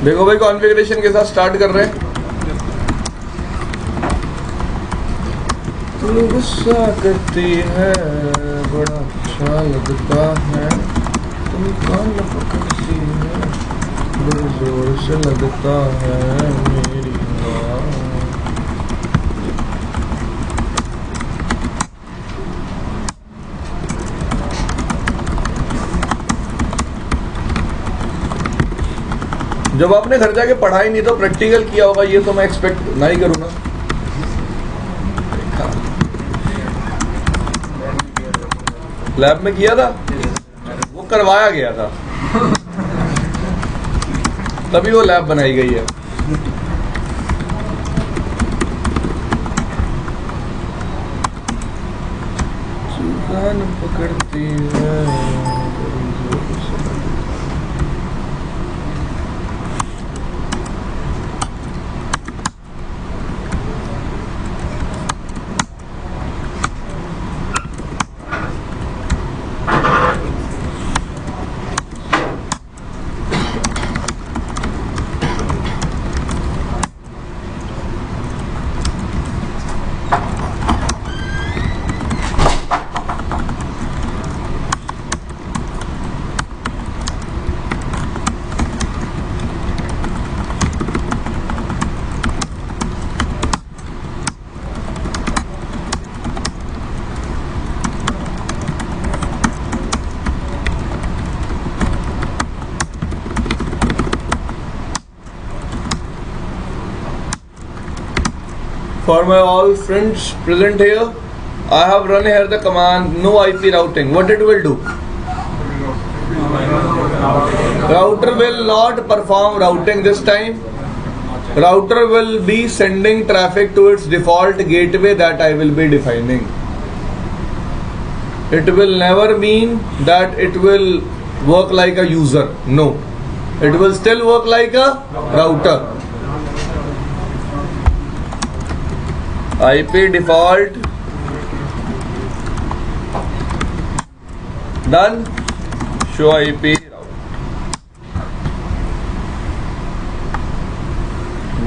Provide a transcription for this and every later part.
देखो भाई कॉन्फ़िगरेशन के साथ स्टार्ट कर रहे हैं। तू गुस्सा करती है बड़ा अच्छा लगता है, तुम कान पकड़ती है बड़े जोर से लगता है मेरी बात। जब आपने घर जाके पढ़ा ही नहीं तो प्रैक्टिकल किया होगा, ये तो मैं एक्सपेक्ट नहीं करूँगा। लैब में किया था, वो करवाया गया था, तभी वो लैब बनाई गई है। कान पकड़ती है। For my all friends present here, I have run here the command no IP routing. What it will do? Router will not perform routing this time. Router will be sending traffic to its default gateway that I will be defining. It will never mean that it will work like a user. No, it will still work like a router. IP default done. Show IP route.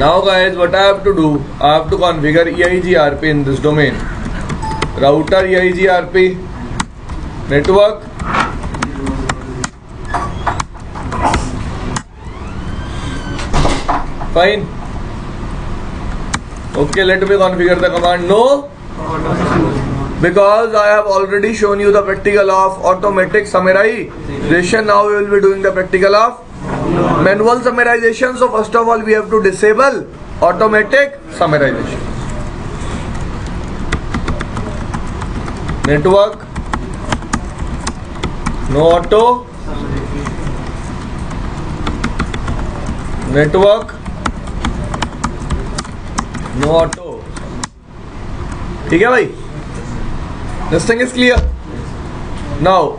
Now guys, what I have to do, I have to configure EIGRP in this domain. Router EIGRP, network, fine. Okay, let me configure the command no, because I have already shown you the practical of automatic summarization. Now we will be doing the practical of manual summarization. So first of all we have to disable automatic summarization. Network, no auto, network, no auto. ठीक है भाई, this thing is clear. Now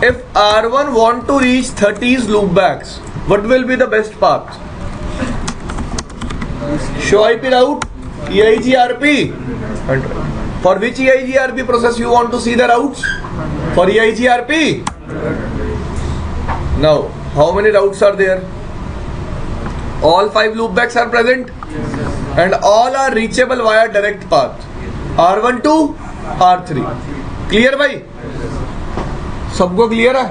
if R1 want to reach 30s loopbacks, what will be the best path? Show IP route, EIGRP. For which EIGRP process you want to see the routes? For EIGRP. Now how many routes are there? All 5 loopbacks are present. And all are reachable via direct path R1 to R3. Clear भाई? सबको clear है?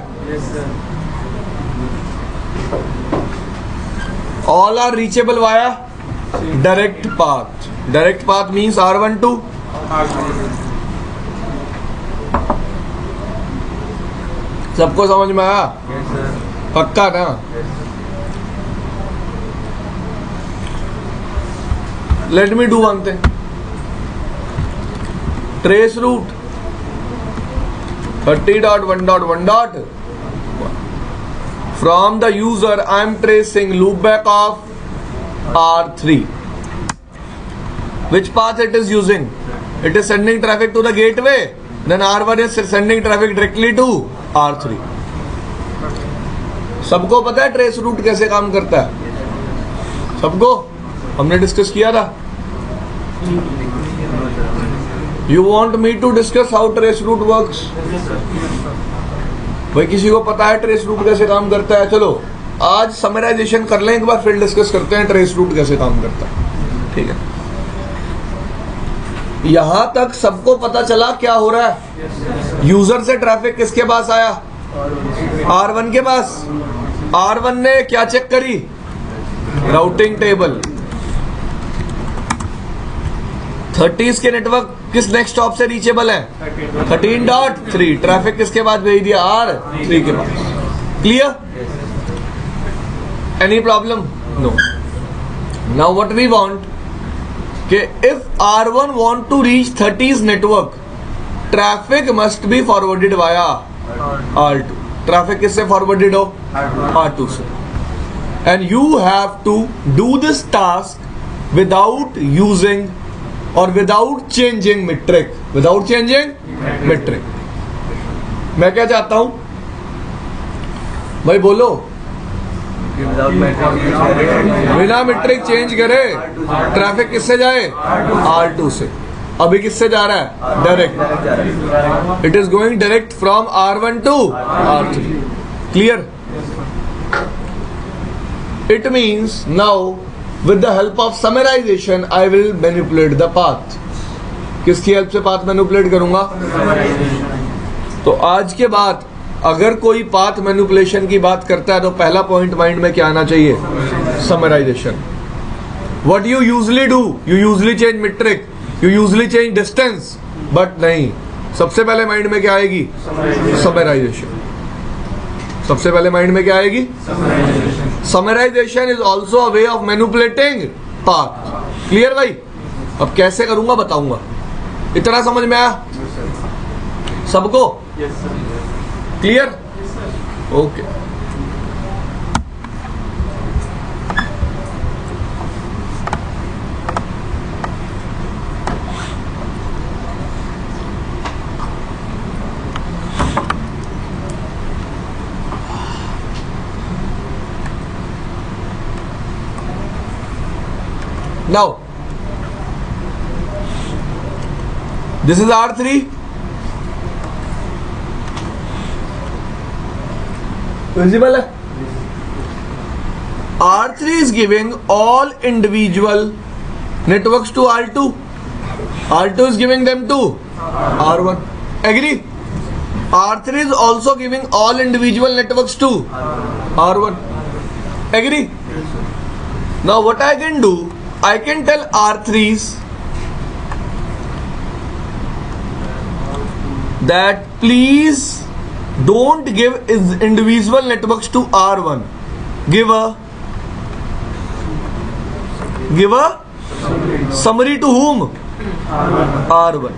All are reachable via direct path. Direct path means R1 to सबको समझ में आया? पक्का ना? Let me do one thing. Trace route 30.1.1. From the user I am tracing loopback of R3. Which path it is using? It is sending traffic to the gateway. Then R1 is sending traffic directly to R3. सबको पता है trace root कैसे काम करता है? सबको हमने discuss किया था. You want me to discuss how trace route works? भाई किसी को पता है ट्रेस रूट कैसे काम करता है? चलो आज समराइजेशन कर लें एक बार, फिर डिस्कस करते हैं ट्रेस रूट कैसे काम करता है। ठीक है, यहां तक सबको पता चला क्या हो रहा है? यूजर से ट्रैफिक किसके पास आया? R1 के पास। R1 ने क्या चेक करी? Routing table. 30s के नेटवर्क किस नेक्स्ट स्टॉप से रीचेबल है? 13.3। ट्रैफिक किसके पास भेज दिया? R3 के पास। Clear? Any problem? No. Now what we want कि if R1 want to reach 30s network, traffic must be forwarded via R2. Traffic किससे फॉरवर्डेड हो? R2 से। And you have to do this task without using or without changing metric. Without changing metric. मैं क्या चाहता हूं भाई, बोलो। बिना मेट्रिक चेंज करे ट्रैफिक किससे जाए? R2 से। अभी किससे जा रहा है? Direct. It is going direct from R1 to R3। Clear? It means now with the help of summarisation I will manipulate the path. किसकी हेल्प से पाथ मैनिपुलेट करूंगा? तो आज के बाद अगर कोई पाथ मैनिपुलेशन की बात करता है तो पहला पॉइंट माइंड में क्या आना चाहिए? Summarisation. What you usually do? You usually change metric, you usually change distance, but नहीं, सबसे पहले माइंड में क्या आएगी? समराइजेशन। सबसे पहले माइंड में क्या आएगी? Summarisation is also a way of manipulating path. Clear भाई? अब कैसे करूंगा बताऊंगा। इतना समझ में आया सबको? Clear? Okay. Now, this is R3. Visible है? R3 is giving all individual networks to R2. R2 is giving them to R1. Agree? R3 is also giving all individual networks to R1. Agree? Now what I can do, I can tell R3s that please don't give individual networks to R1. Give a summary to whom? R1.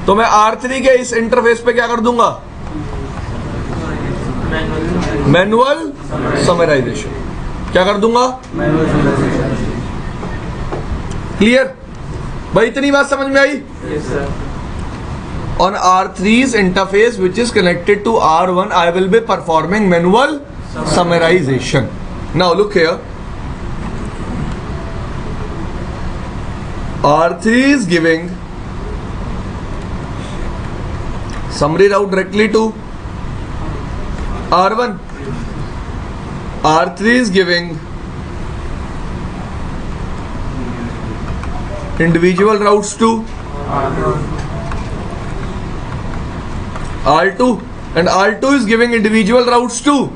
तो मैं R3 के इस interface पे क्या कर दूंगा? Manual summarisation. क्या कर दूंगा? क्लियर भाई? इतनी बात समझ में आई? On R3's interface which is connected to R1, I will be performing manual summarization. Now look here. R3 is giving summary route directly to R1. R3 is giving individual routes to R2, and R2 is giving individual routes to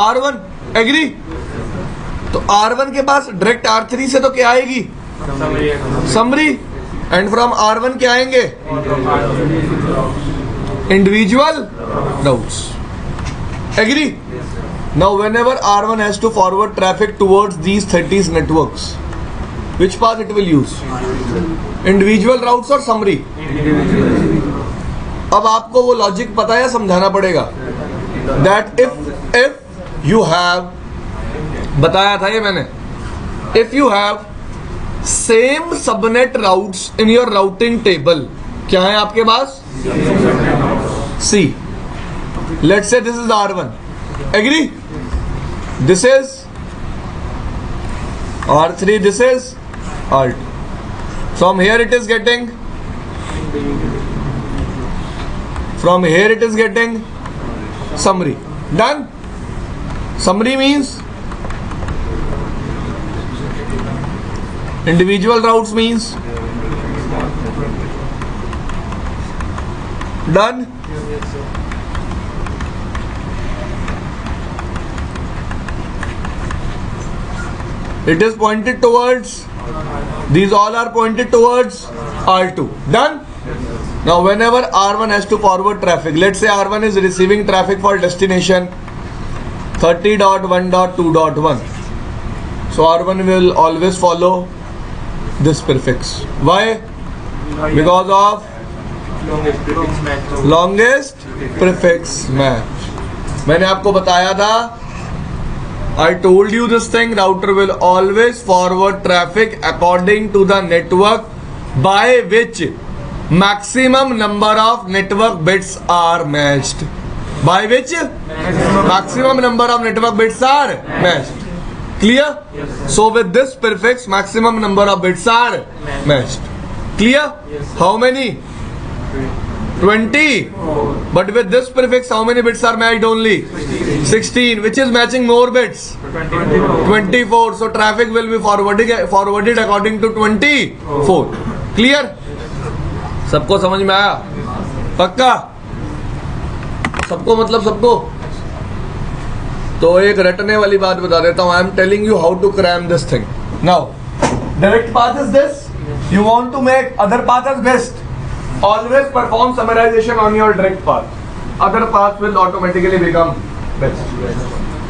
R1. Agree? तो R1 के पास direct R3 से तो क्या आएगी? Summary. And from R1 क्या आएंगे? Individual routes. Agree? Now whenever R1 has to forward traffic towards these 30s networks, which path it will use? Individual routes और summary? अब आपको वो लॉजिक पता है, समझाना पड़ेगा। That if you have, बताया था ये मैंने, if you have same subnet routes in your routing table, क्या है आपके पास? C. Let's say this is R1. Agree? This is R3, this is R2. From here it is getting summary. Done? Summary means individual routes means done. It is pointed towards, these all are pointed towards R2. Done? Now whenever R1 has to forward traffic, let's say R1 is receiving traffic for destination 30.1.2.1. So R1 will always follow this prefix. Why? Because of longest prefix match. मैंने आपको बताया था, I told you this thing, router will always forward traffic according to the network by which maximum number of network bits are matched. By which maximum number of network bits are matched. Clear? Yes. So with this prefix, maximum number of bits are matched. Clear? Yes. How many? 20. But with this prefix, how many bits are matched only? 16. Which is matching more bits? 24. So traffic will be forwarded according to 24. Clear? सबको समझ में आया? पक्का? सबको मतलब सबको? तो एक रटने वाली बात बता देता हूँ. I am telling you how to cram this thing. Now, direct path is this. You want to make other path as best. Always perform summarization on your direct path. Other path will automatically become best.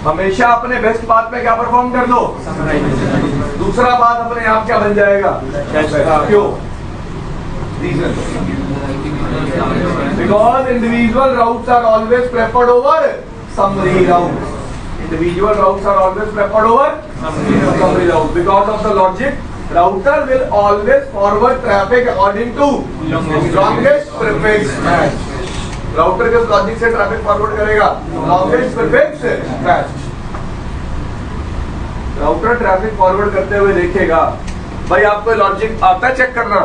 हमेशा अपने best path में क्या perform कर दो? दूसरा path अपने आप क्या बन जाएगा? क्यों? Because individual routes are always preferred over summary routes. Individual routes are always preferred over summary routes. Because of the logic, router will always forward traffic according to longest prefix match. Router किस logic से traffic forward करेगा? Longest prefix match. Router traffic forward करते हुए देखेगा, भाई आपको logic आता है चेक करना.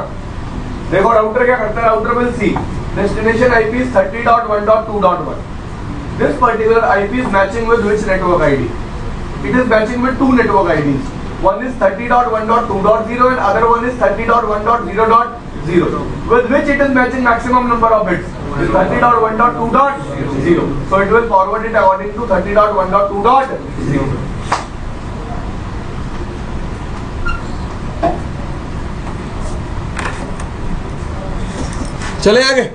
देखो राउटर क्या करता है, router will see destination IP is 30.1.2.1. This particular IP is matching with which network ID? It is matching with two network IDs. One is 30.1.2.0 and other one is 30.1.0.0, with which it is matching maximum number of bits. Is 30.1.2.0. So it will forward it according to 30.1.2.0. चले आगे.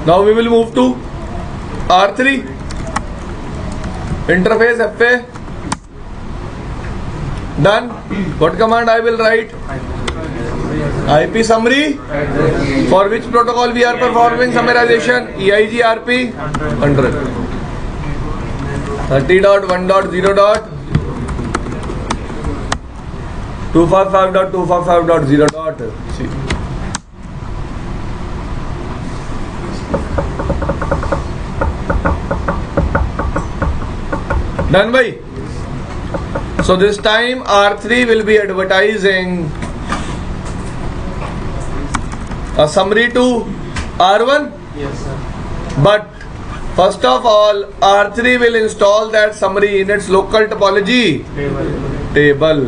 Now we will move to R3. Interface FA. Done. What command I will write? IP summary. For which protocol we are performing summarization? EIGRP 100. 30.1.0.255.255.0.c. Done bhai. So this time R3 will be advertising a summary to R1. Yes, sir. But first of all, R3 will install that summary in its local topology table.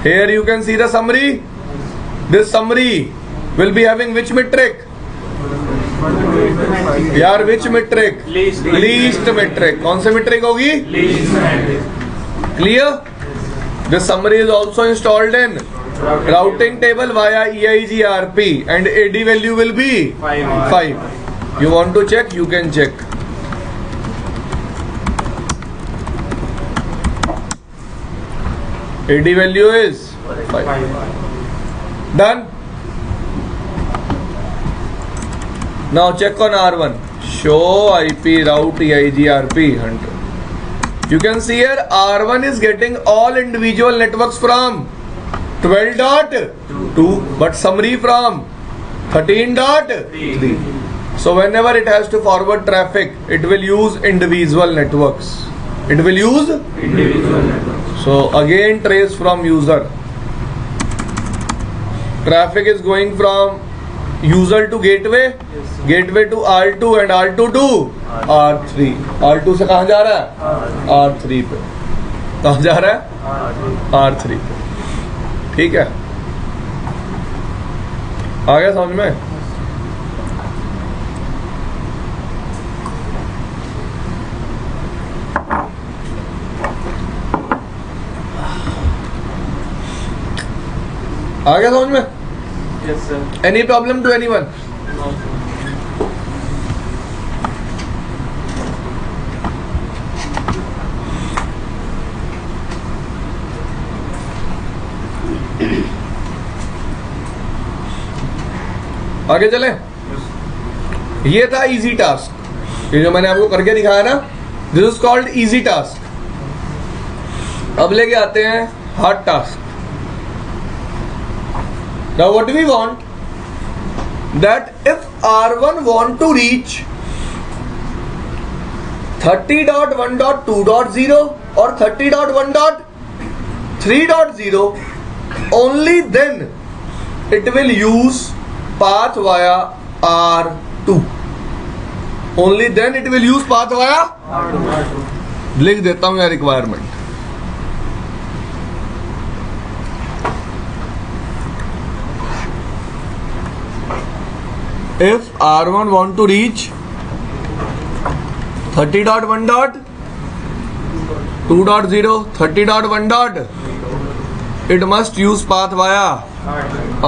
Here you can see the summary. This summary will be having which metric? यार which metric? Least metric. कौन से metric होगी? Clear? This summary is also installed in routing table via EIGRP and AD value will be 5. You want to check? You can check. AD value is 5. Done? Now check on R1. Show IP route EIGRP 100. You can see here R1 is getting all individual networks from 12.2 but summary from 13.3. So whenever it has to forward traffic, it will use individual networks. It will use individual network. so again trace from user. Traffic is going from user to gateway, Yes, sir. gateway to R2 and R2 to R3. R2 से कहाँ जा रहा है? R3 पे. कहाँ जा रहा है? R3 पे. ठीक है, आ गया समझ में? आ गया समझ में? Yes, sir. Any problem to anyone? No, sir. आगे चले. ये था इजी टास्क, ये जो मैंने आपको करके दिखाया ना, this is called easy task. अब लेके आते हैं hard task. Now what we want, that if R1 want to reach 30.1.2.0 or 30.1.3.0, only then it will use path via R2. Only then it will use path via. लिख देता हूं यार requirement. If R1 want to reach 30.1.2.0, 30.1. It must use path via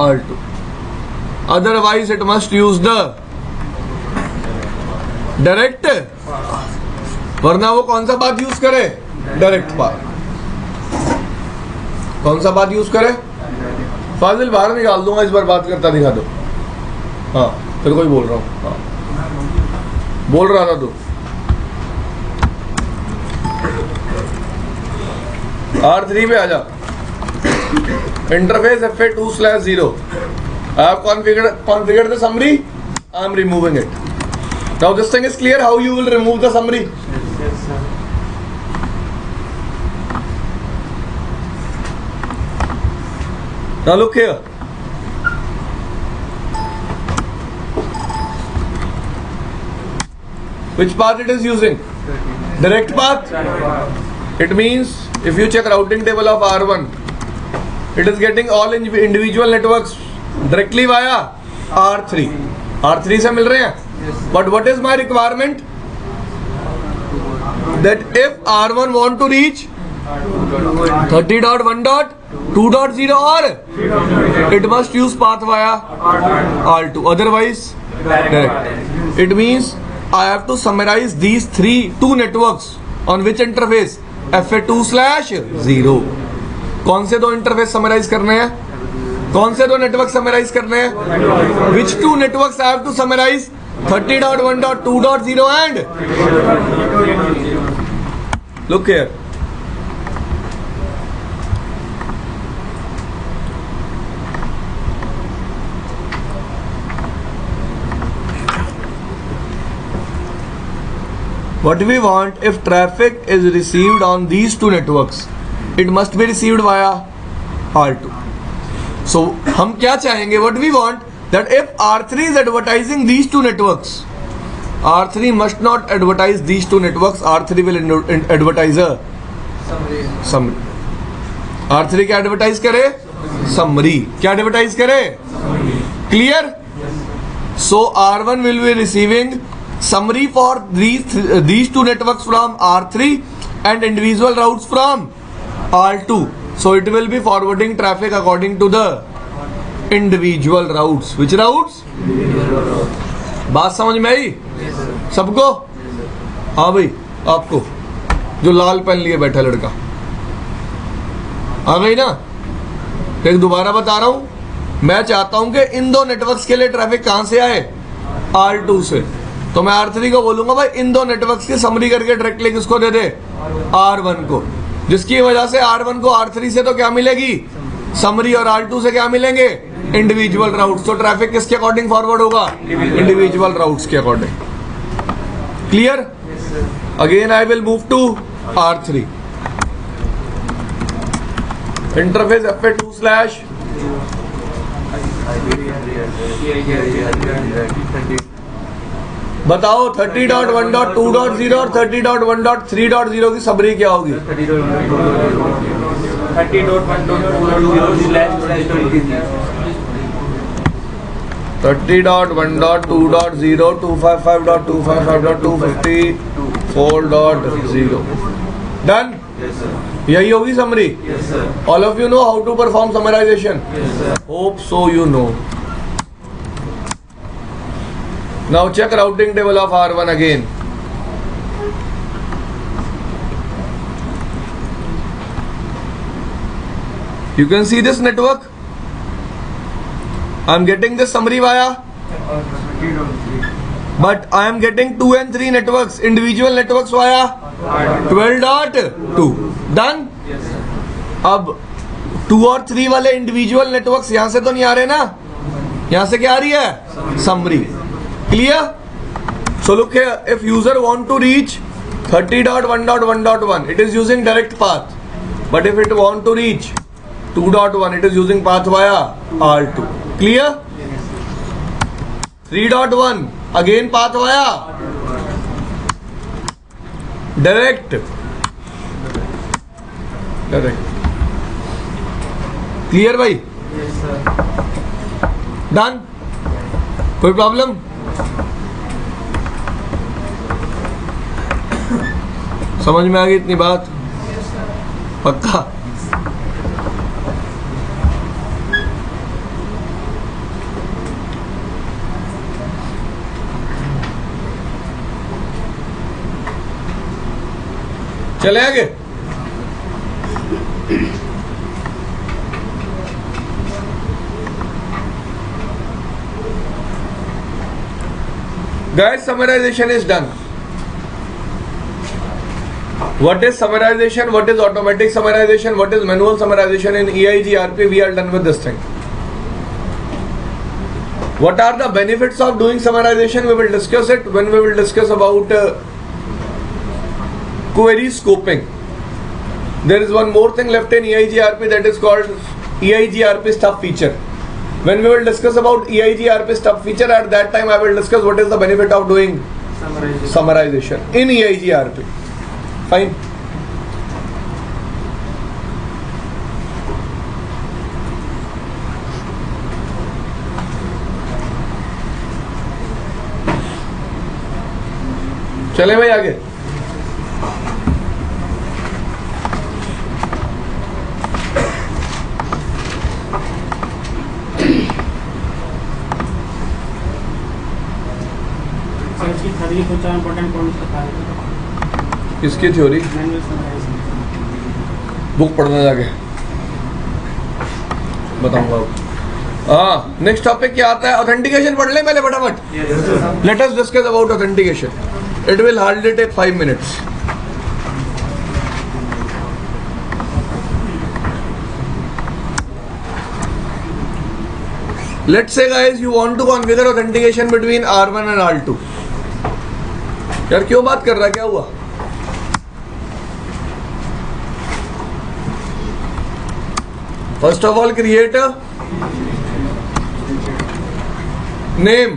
R2. Otherwise it must use the direct. वरना वो कौन सा path use करे? Direct path. कौन सा पाथ यूज करे? फाजिल बाहर निकाल दूंगा, इस बार बात करता दिखा दो. हाँ फिर कोई बोल रहा हूँ. हाँ बोल रहा था तू. R3 पे आजा. Interface FA2/0. I have configured the summary. I am removing it. Now this thing is clear how you will remove the summary. Yes, sir. Now look here. Which path it is using? Direct path. It means if you check routing table of R1, it is getting all individual networks directly via R3. R3 से मिल रहे हैं. But what is my requirement? That if R1 want to reach 30.1.2.0 or it must use path via R2. Otherwise direct. It means I have to summarize these two networks on which interface? FA2/0. कौन से दो interface summarise करने हैं? कौन से दो network summarise करने हैं? Which two networks I have to summarize? 30.1.2.0 and look here. What we want, if traffic is received on these two networks, it must be received via R2. So हम क्या चाहेंगे? What we want, that if R3 is advertising these two networks, R3 must not advertise these two networks. R3 will advertise a summary. R3 क्या advertise करे? Summary. क्या advertise करे? Clear? So R1 will be receiving summary for these two networks from R3 and individual routes from R2. So it will be forwarding traffic according to the individual routes. Which routes? बात समझ में आई सबको? हाँ भाई, आपको जो लाल pen लिए बैठा लड़का आ गई ना? एक दोबारा बता रहा हूं, मैं चाहता हूं कि इन दो नेटवर्क्स के लिए ट्रैफिक कहां से आए? R2 से. तो मैं R3 को बोलूंगा भाई इन दो नेटवर्क्स की समरी करके डायरेक्टली किसको दे दे? R1 को. जिसकी वजह से R1 को R3 से तो क्या मिलेगी? समरी. और R2 से क्या मिलेंगे? Individual routes. तो ट्रैफिक किसके अकॉर्डिंग फॉरवर्ड होगा? इंडिविजुअल राउट्स के according. Clear? Again I will move to R3. Interface FA2 slash बताओ 30.1.2.0 और 30.1.3.0 की समरी क्या होगी? 30.1.2.0, 255.255.254.0. Done? यही होगी summary. All of you know how to perform summarization? Hope so you know. Now check routing table of R1 again. You can see this network. I am getting this summary via, but I am getting 2 and 3 networks, individual networks via 12.2. Done? अब 2 और 3 वाले individual networks यहां से तो नहीं आ रहे ना, यहां से क्या आ रही है? Summary. Clear? So look here, if user want to reach 30.1.1.1, it is using direct path. But if it want to reach 2.1, it is using path via R2. Clear? 3.1, again path via direct. Clear भाई? Yes sir. Done? कोई problem? समझ में आ गई इतनी बात? पक्का? चले आगे. Guys, summarization is done. What is summarization? What is automatic summarization? What is manual summarization in EIGRP? We are done with this thing. What are the benefits of doing summarization? We will discuss it when we will discuss about query scoping. There is one more thing left in EIGRP, that is called EIGRP stub feature. When we will discuss about EIGRP stub feature, at that time I will discuss what is the benefit of doing summarization in EIGRP. Fine. चले भाई आगे. किसकी theory? Book पढ़ना जाके बताऊंगा. हाँ, next topic क्या आता है? ऑथेंटिकेशन पढ़ ले पहले फटाफट. Let us discuss about authentication. It will hardly take 5 minutes. Let's say guys you want to configure authentication between R1 and R2. यार क्यों बात कर रहा है, क्या हुआ? First of all, create a name.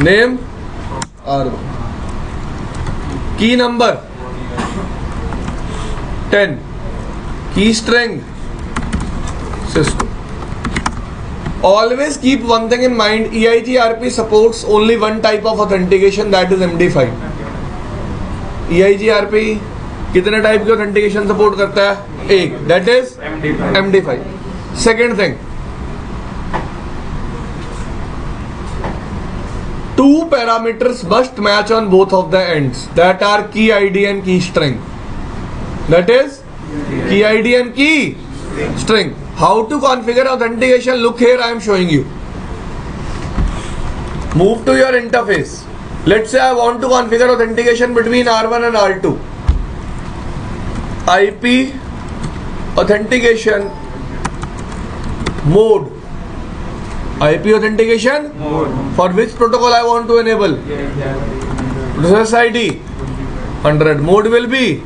Name R1. Key number 10. Key string Cisco. Always keep one thing in mind. EIGRP supports only one type of authentication, that is MD5. EIGRP कितने type की authentication support करता है? एक, that is MD5. Second thing, 2 parameters must match on both of the ends, that are key ID and key string. That is key ID and key string. How to configure authentication? Look here, I am showing you. Move to your interface. Let's say I want to configure authentication between R1 and R2. IP authentication mode IP authentication. Mode. For which protocol I want to enable? Process ID 100. Mode will be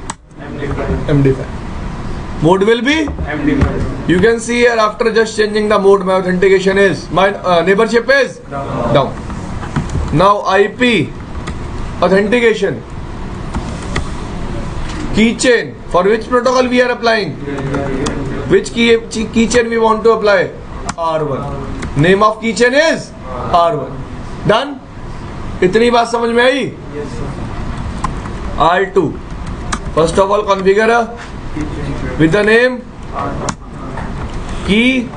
MD5. Mode will be. MD5. You can see here after just changing the mode, my authentication is, my neighborship is down. Now IP authentication. Keychain. For which protocol we are applying? Which keychain we want to apply? R1. Name of keychain is R1. Done? इतनी बात समझ में आई? Yes, sir. R2. First of all, configure with the name key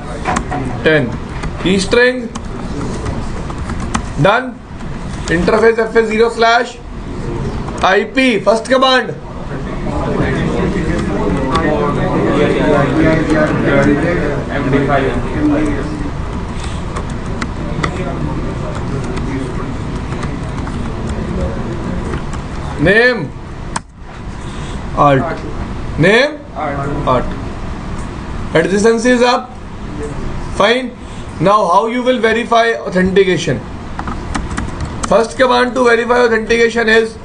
10. Key string. Done. Interface FS0/IP. First command. MD5. Name alt. Name alt. Adjacency is up. Fine. Now how you will verify authentication? First command to verify authentication is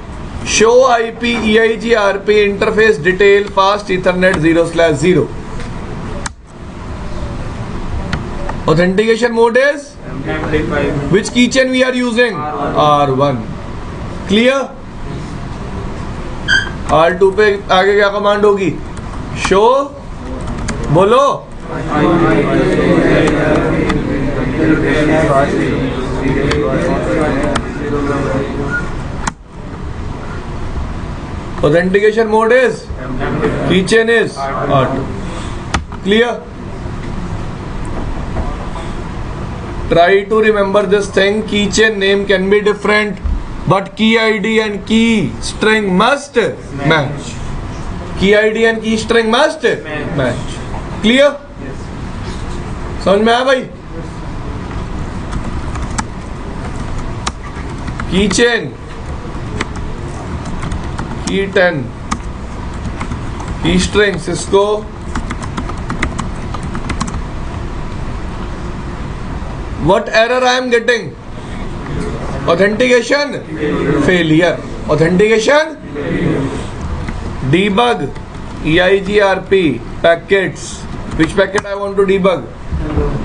show IP EIGRP interface detail fast Ethernet 0/0. Authentication mode is MD5. which keychain we are using? R1. Clear? R2 पे आगे क्या command होगी? Show बोलो. Authentication mode is keychain is R2. Clear? Try to remember this thing. Keychain name can be different, but key ID and key string must match. Key ID and key string must match. Clear? समझ में आया भाई? Keychain, key 10, key string Cisco. What error I am getting? Authentication failure. Authentication debug EIGRP packets. Which packet I want to debug?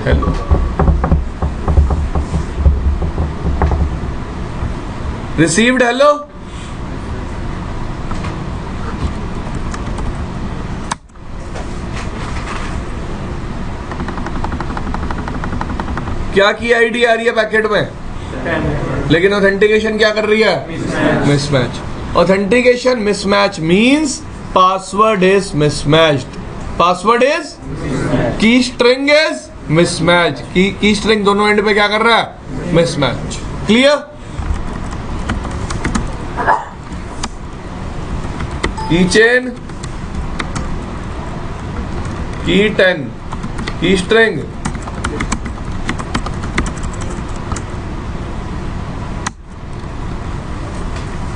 Hello. Received hello. क्या की ID आ रही है packet में? 10. लेकिन ऑथेंटिकेशन क्या कर रही है? Mismatch. Authentication mismatch means password is mismatched. Password is की स्ट्रिंग इज मिसमैच. की स्ट्रिंग दोनों एंड पे क्या कर रहा है? मिसमैच. क्लियर? कीचेन की 10 की string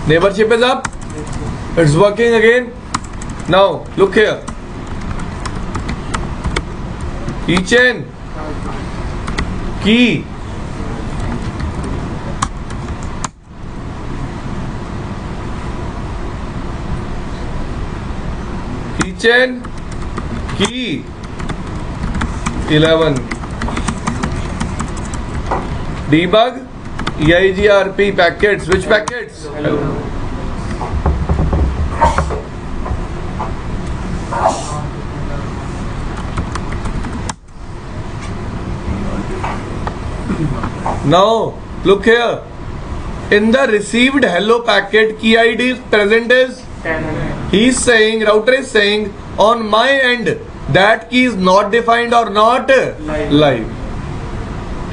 neighborship is up. It's working again. Now look here. Keychain key keychain key 11 debug EIGRP packets. Which packets? Now look here. In the received hello packet, key ID is present is 10. he is saying, router is saying on my end that key is not defined or not live.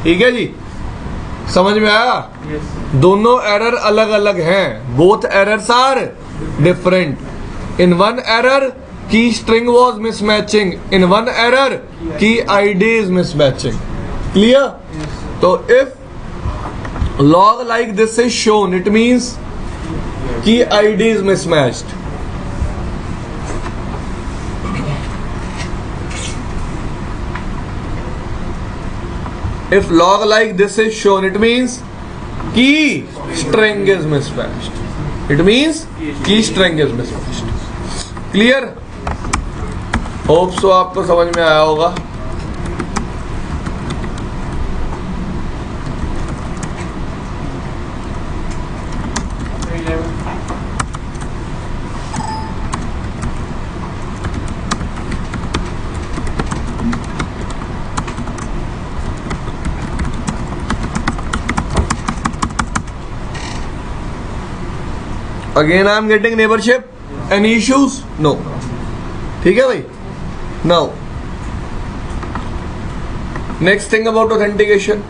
ठीक है जी? समझ में आया? Yes. दोनों error अलग अलग हैं. Both errors are different. In one error की string was mismatching. In one error की आईडी इज मिसमैचिंग. क्लियर? तो if log like this is shown, it means key ID is mismatched. If log like this is shown, it means key string is mismatched. It means key string is mismatched. Clear? Hope so आपको समझ में आया होगा. Again I am getting neighborship. Any issues? No. ठीक है भाई. Now, next thing about authentication.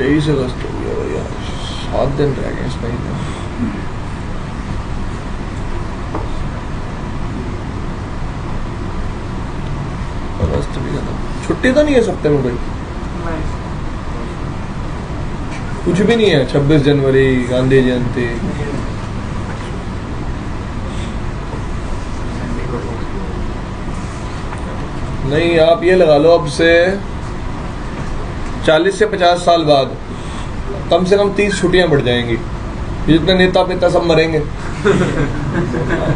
तेईस अगस्त हो गया भैया. 7 दिन रह गए इस महीने. अगस्त भी खत्म. छुट्टी तो नहीं है सप्ते में भाई? कुछ भी नहीं है. 26 जनवरी, गांधी जयंती. नहीं, आप ये लगा लो अब से 40 से 50 साल बाद कम से कम 30 छुट्टियां बढ़ जाएंगी. जितने नेता पिता सब मरेंगे.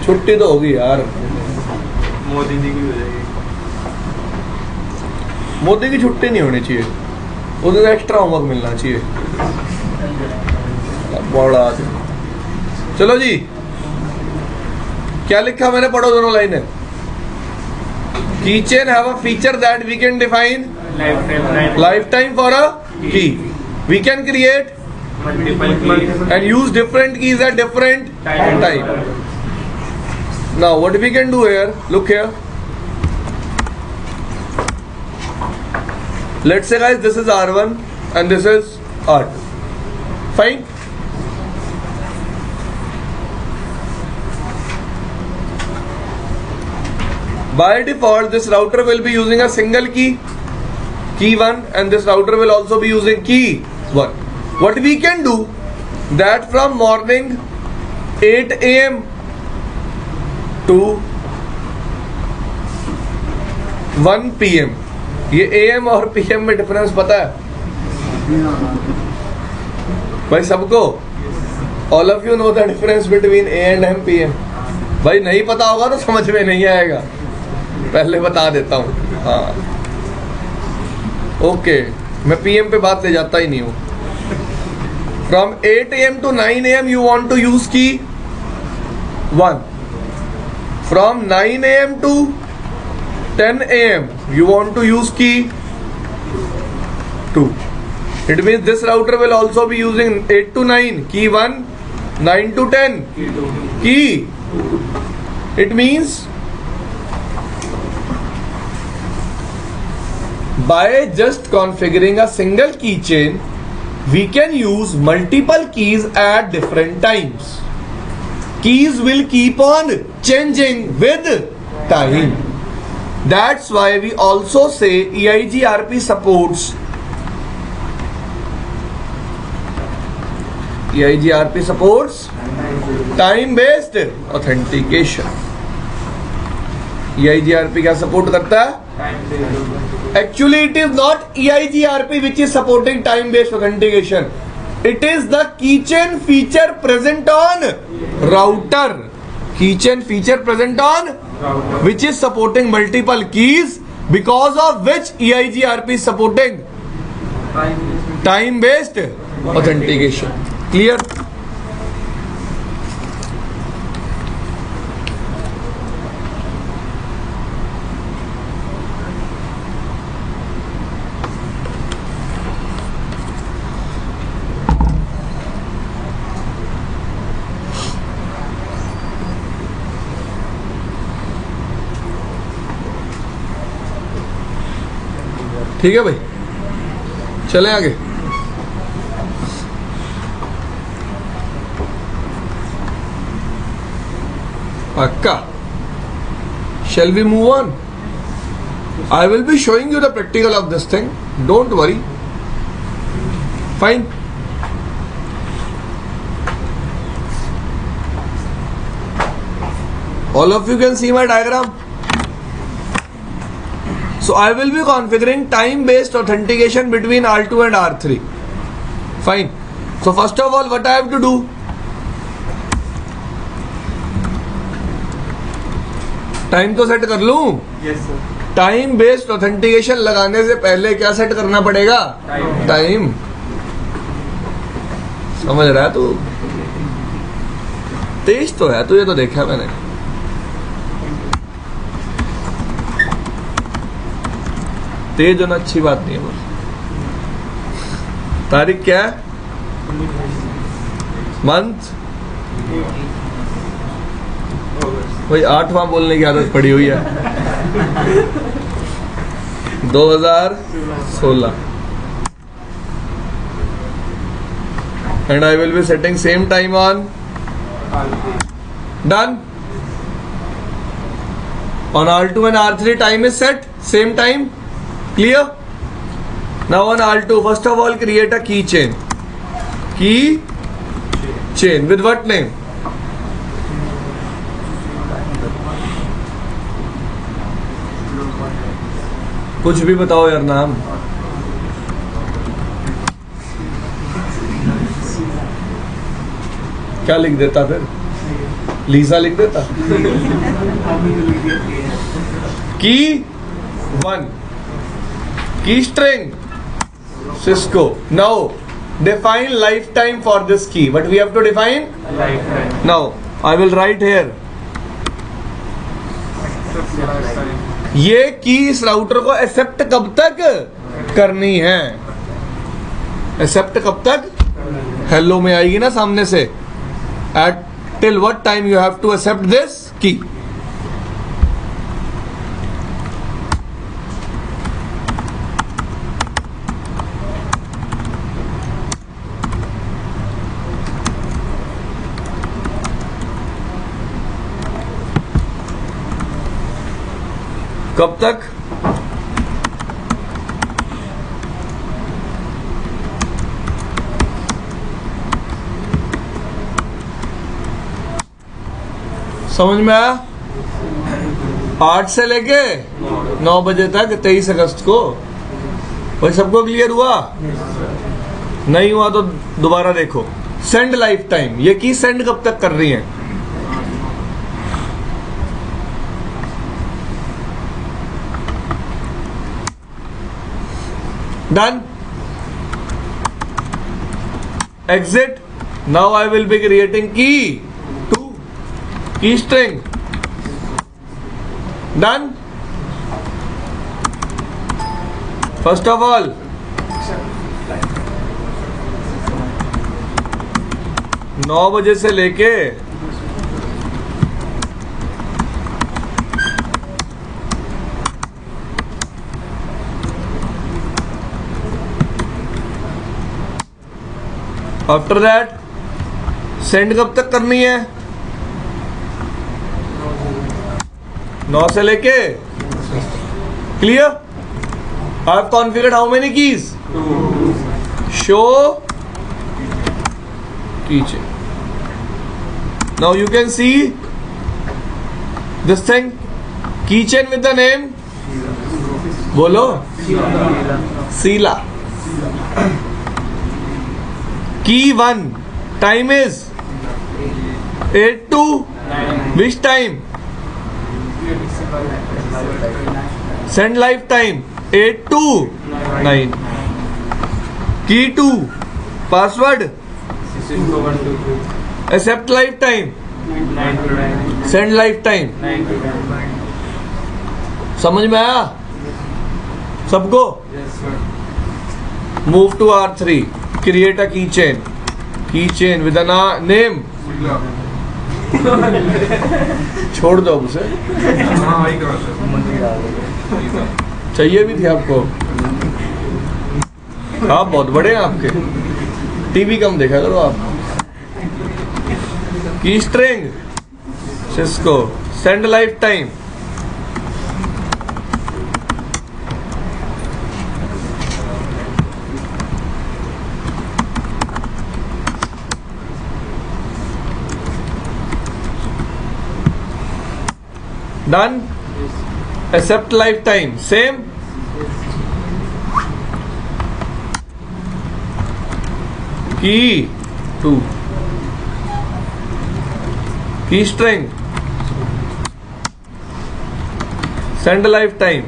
छुट्टी तो होगी यार. मोदी जी की हो जाएगी. मोदी की छुट्टी नहीं होनी चाहिए. उसे एक्स्ट्रा होमवर्क मिलना चाहिए. बड़ा. चलो जी, क्या लिखा मैंने, पढ़ो दोनों लाइनें. Keychain have a feature that we can define lifetime for a key. We can create multiple keys and use different keys at different time. Now what we can do here, look here. Let's say guys, this is R1 and this is R2. Fine. By default, this router will be using a single key, key 1, and this router will also be using key 1. What we can do, that from morning 8 AM to 1 PM, ये AM और PM में difference पता है भाई सबको? All of you know the difference between A and M PM. भाई नहीं पता होगा तो समझ में नहीं आएगा, पहले बता देता हूँ. हाँ ओके, मैं PM पे बात ले जाता ही नहीं हूँ. From 8 AM to 9 AM you want to use key 1. From 9 AM to 10 AM you want to use key 2. It means this router will also be using 8 to 9 key 1, 9 to 10 key. It means by just configuring a single keychain, we can use multiple keys at different times. Keys will keep on changing with time. That's why we also say EIGRP supports time-based authentication. EIGRP क्या support करता है? Actually, it is not EIGRP which is supporting time-based authentication. It is the keychain feature present on router. Keychain feature present on which is supporting multiple keys, because of which EIGRP is supporting time-based authentication. Clear? ठीक है भाई, चले आगे. पक्का. Shall we move on? I will be showing you the practical of this thing. Don't worry. Fine. All of you can see my diagram. So I will be configuring time-based authentication between R2 and R3. Fine. So first of all, what I have to do? Time तो set कर लूं. Yes, sir. Time based authentication लगाने से पहले क्या set करना पड़ेगा? Time. समझ रहा है तू? तेज तो है, तुझे तो देखा मैंने. तेज होना अच्छी बात नहीं है. बस तारीख क्या है? मंथ. भाई 8वां बोलने की आदत पड़ी हुई है. 2016. And I will be setting same time on. Done. On R2 and R3 time is set. Same time. Clear? Now on R2, first of all create a keychain. Keychain with what name? कुछ भी बताओ यार नाम. क्या लिख देता फिर? लीसा लिख देता. की 1. Key string Cisco. Now define lifetime for this key. What we have to define? Lifetime. Now I will write here. ये की इस राउटर को एक्सेप्ट कब तक करनी है? एक्सेप्ट कब तक? हेलो में आएगी ना सामने से. At till what time you have to accept this key? कब तक? समझ में आया? 8 से लेके 9 बजे तक 23 अगस्त को. भाई सबको क्लियर हुआ? नहीं हुआ तो दोबारा देखो. Send life time. ये की सेंड कब तक कर रही है? Done. Exit. Now I will be creating key to key string. Done. First of all, नौ बजे से लेके आफ्टर दैट सेंड कब तक करनी है? 9 से लेके Clear? I have configured how many keys? 2. Show keychain. Now you can see this thing, keychain with the name. Bolo. Sila. Key 1. Time is 8 to which time? Send lifetime 8 to 9. Key 2. Password. Accept lifetime. Send lifetime. समझ में आया सबको? Move to R3. Create a keychain. Keychain with a name. छोड़ दो अब उसे. चाहिए भी थी आपको. आप बहुत बड़े हैं आपके. टीवी कम देखा करो आप. की string Cisco. Send life time. Done. Accept lifetime. Same. Key 2. Key string. Send lifetime.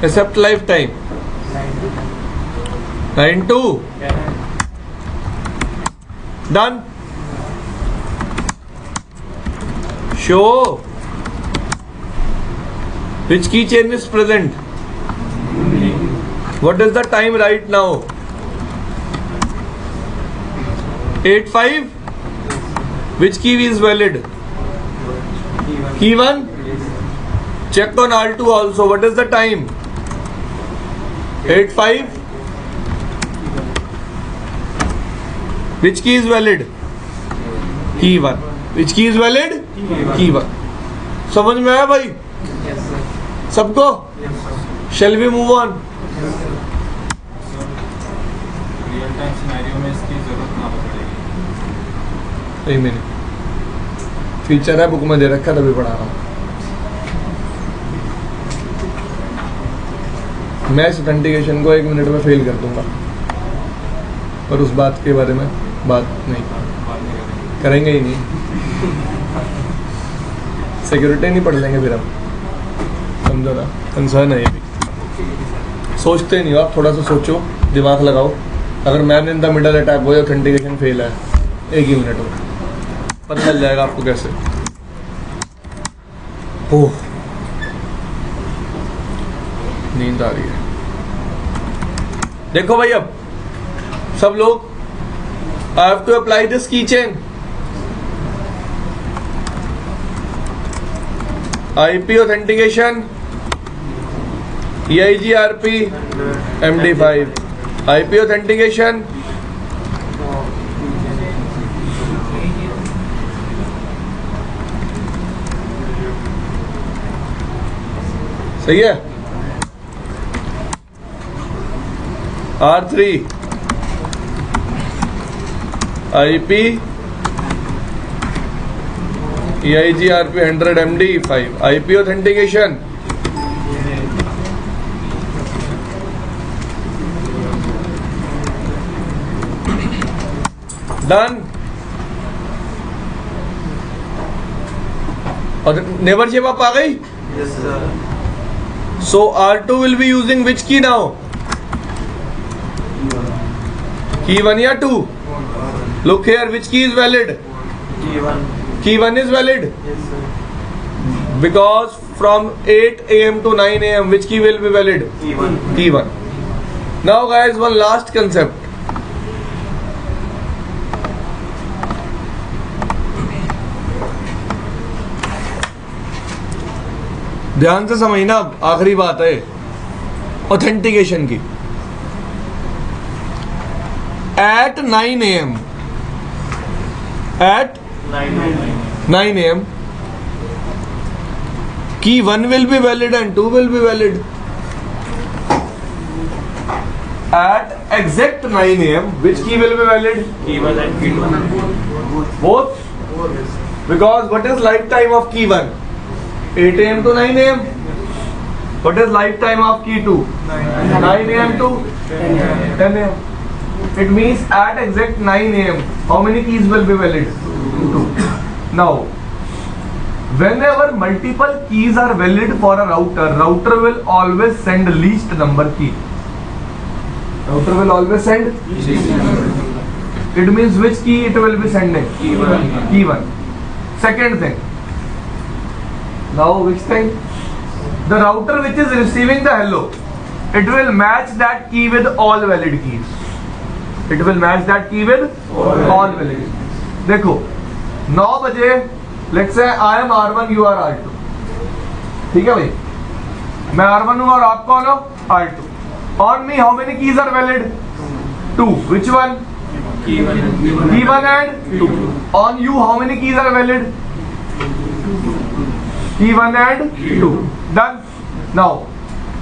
Accept lifetime. 9-2. Done. Show which keychain is present. What is the time right now? 8-5. Which key is valid? Key 1. Check on R2 also. What is the time? 8-5. Which key is valid? Key 1. Which key is valid? Key 1. समझ में आया भाई सबको? Shall we move on? Real time scenario में इसकी जरूरत ना पड़ेगी. नहीं मैंने फीचर है बुक में दे रखा तभी पढ़ा रहा हूँ. मैं इस ऑथेंटिकेशन को 1 मिनट में फेल कर दूंगा पर उस बात के बारे में बात नहीं करेंगे ही नहीं. सिक्योरिटी नहीं पढ़ लेंगे फिर हम. समझो ना. कंसर्न है ये भी. सोचते नहीं हो आप. थोड़ा सा सोचो. दिमाग लगाओ. अगर man in the middle attack हो ऑथेंटिकेशन फेल है 1 ही मिनट में पता चल जाएगा आपको कैसे. ओह नींद आ रही है. देखो भाई अब सब लोग I have to apply this keychain. IP authentication, EIGRP, MD5. IP authentication, सही है. R3 IP EIGRP 100 MD5 IP authentication. Done. और neighborship आप आ गई? Yes sir. So R2 will be using which key now? Key 1 या 2? Look here, which key is valid? Key 1. Key 1 is valid Yes sir. because from 8 AM to 9 AM which key will be valid? Key 1. Key 1. Now guys, one last concept. ध्यान से समझना, आखिरी बात है authentication की. At 9 AM, at 9 AM, key 1 will be valid and 2 will be valid. At exact 9 AM, which key will be valid? Key 1 and key 2. Both? Because what is lifetime of key 1? 8 AM to 9 AM. What is lifetime of key 2? 9 AM to 10 AM. It means at exact 9 AM, how many keys will be valid? 2. Now, whenever multiple keys are valid for a router will always send least number key. Router will always send least number. It means which key it will be sending? Key 1. Key 1. Second thing. Now which thing? The router which is receiving the hello, it will match that key with all valid keys. It will match that key with all valid keys. देखो 9 बजे let's say I am R1, you are R2. ठीक है भाई, मैं R1 हूँ और आप कौन हो? R2. On me how many keys are valid? 2. Which one? Key 1 and key 1. Key 1 and 2. On you how many keys are valid? Key 1 and 2. Done. Now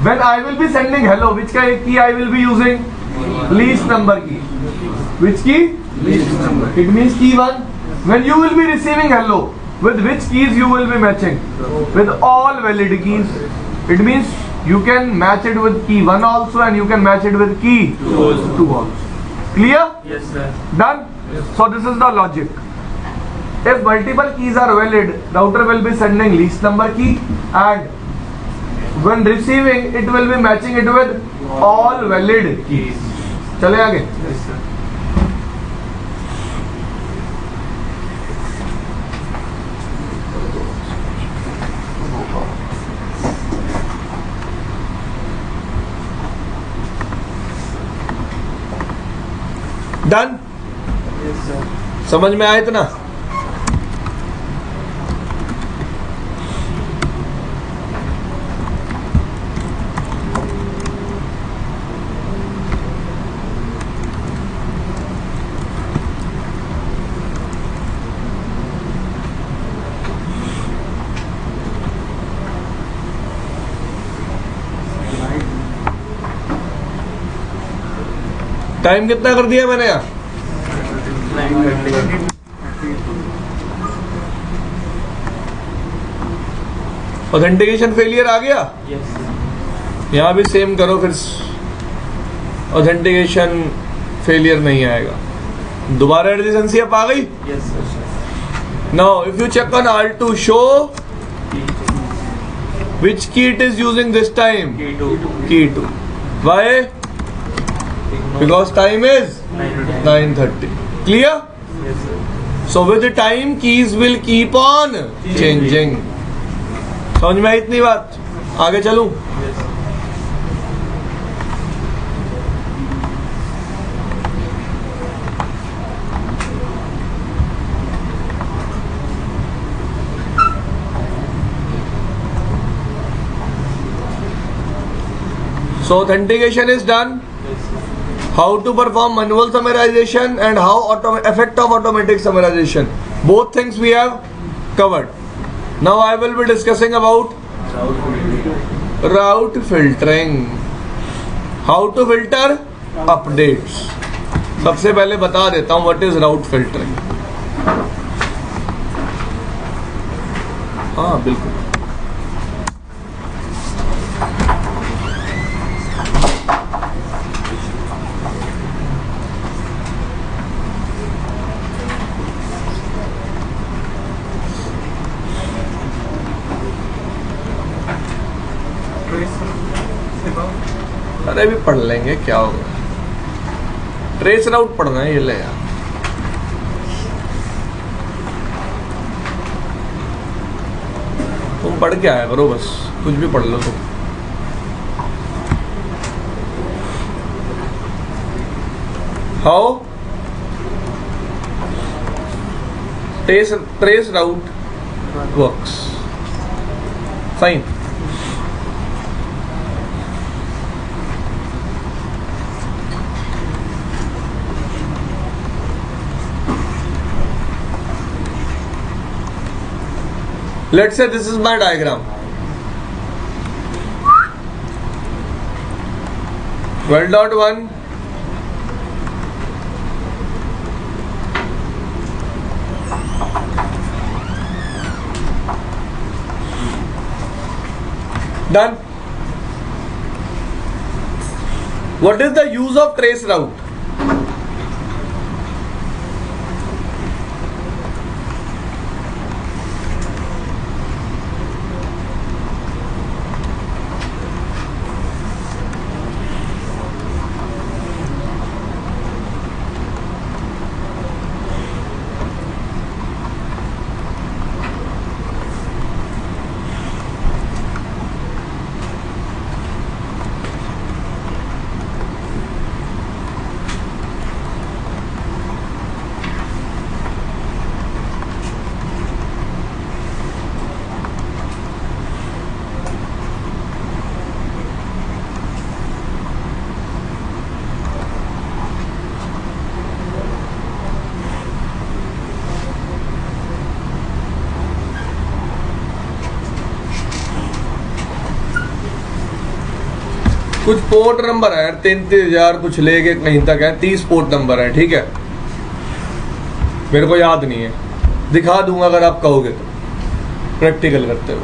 when I will be sending hello, which key I will be using? Least number key. Which key? Least number. It means key 1. When you will be receiving hello, with which keys you will be matching? With all valid keys. It means you can match it with key 1 also and you can match it with key 2 also. Clear? Yes, sir. Done? So this is the logic. If multiple keys are valid, router will be sending least number key, and when receiving it will be matching it with all valid keys. चले आगे. Yes, sir. Done? Yes, sir. समझ में आया इतना? Time कितना कर दिया मैंने यहाँ? 9:30. ऑथेंटिकेशन फेलियर आ गया? Yes, sir. यहाँ भी सेम करो, फिर ऑथेंटिकेशन फेलियर नहीं आएगा. दोबारा एडजेंसी अब आ गई. Yes, sir. Now if you check on R2, show which key it is using this time? Key 2. Key 2. Why? Because time is 9:30. Clear? Yes, sir. So with the time, keys will keep on changing. समझ में आई इतनी बात? आगे चलूं? Yes, sir. So authentication is done. Yes, sir. How to perform manual summarization and how effect of automatic summarization. Both things we have covered. Now I will be discussing about route filtering. How to filter updates. सबसे पहले बता देता हूँ what is route filtering. हाँ बिल्कुल. अरे भी पढ़ लेंगे, क्या होगा. ट्रेस राउट पढ़ना है, ये ले यार. तुम पढ़ के आया करो, बस कुछ भी पढ़ लो तुम. How trace route works. Fine. Let's say this is my diagram. 12.1 done. What is the use of trace route? कुछ पोर्ट नंबर है 33,000 कुछ लेके कहीं तक है, 30 पोर्ट नंबर है, ठीक है। मेरे को याद नहीं है, दिखा दूंगा अगर आप कहोगे तो, प्रैक्टिकल करते हो।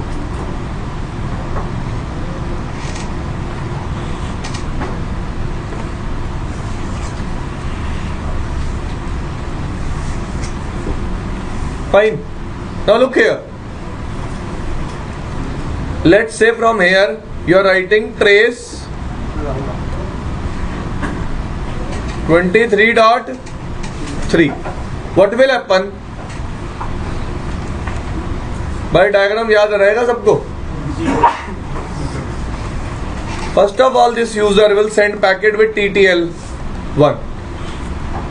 Fine. Now look here. Let's say from here you are writing trace 23.3. What will happen? भाई डायग्राम याद रहेगा सबको? First of all, this user will send packet with TTL1.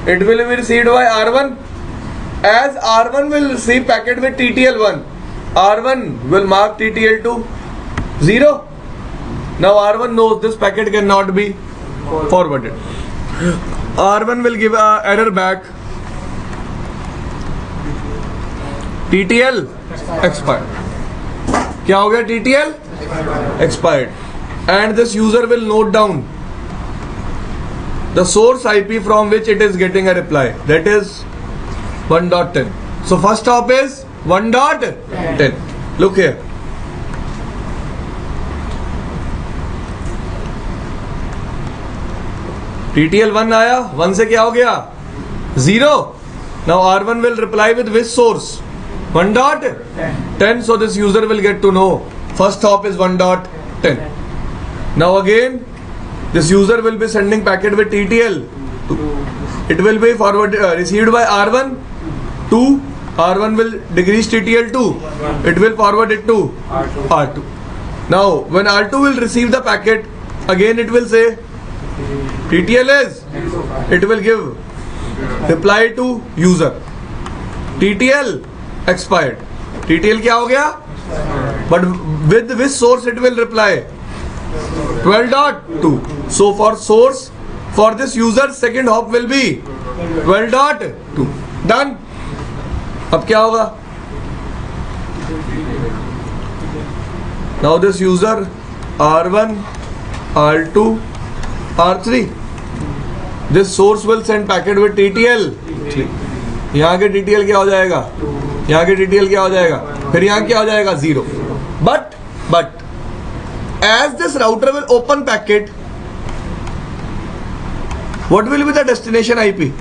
It will be received by R1. As R1 will receive packet with TTL1, R1 will mark TTL2 0. Now R1 knows this packet cannot be forwarded. R1 will give an error back. TTL expired. क्या हो गया? TTL expired. And this user will note down the source IP from which it is getting a reply. That is 1.10. So first hop is 1.10. Look here. TTL1 आया, 1 से क्या हो गया? 0. Now R1 will reply with which source? 1.10. So this user will get to know first hop is 1.10. Now again this user will be sending packet with TTL. It will be received by R1 2. R1 will decrease TTL2. It will forward it to R2. Now when R2 will receive the packet, again it will say TTL is, it will give reply to user. TTL expired. TTL क्या हो गया? But with which source it will reply? 12.2. So for source, for this user, second hop will be 12.2. Done. अब क्या होगा? Now this user R1, R2, R3. This source will send packet with TTL 3. यहाँ के TTL क्या हो जाएगा? यहाँ के TTL क्या हो जाएगा? फिर यहाँ क्या हो जाएगा? 0. But as this router will open packet, what will be the destination IP?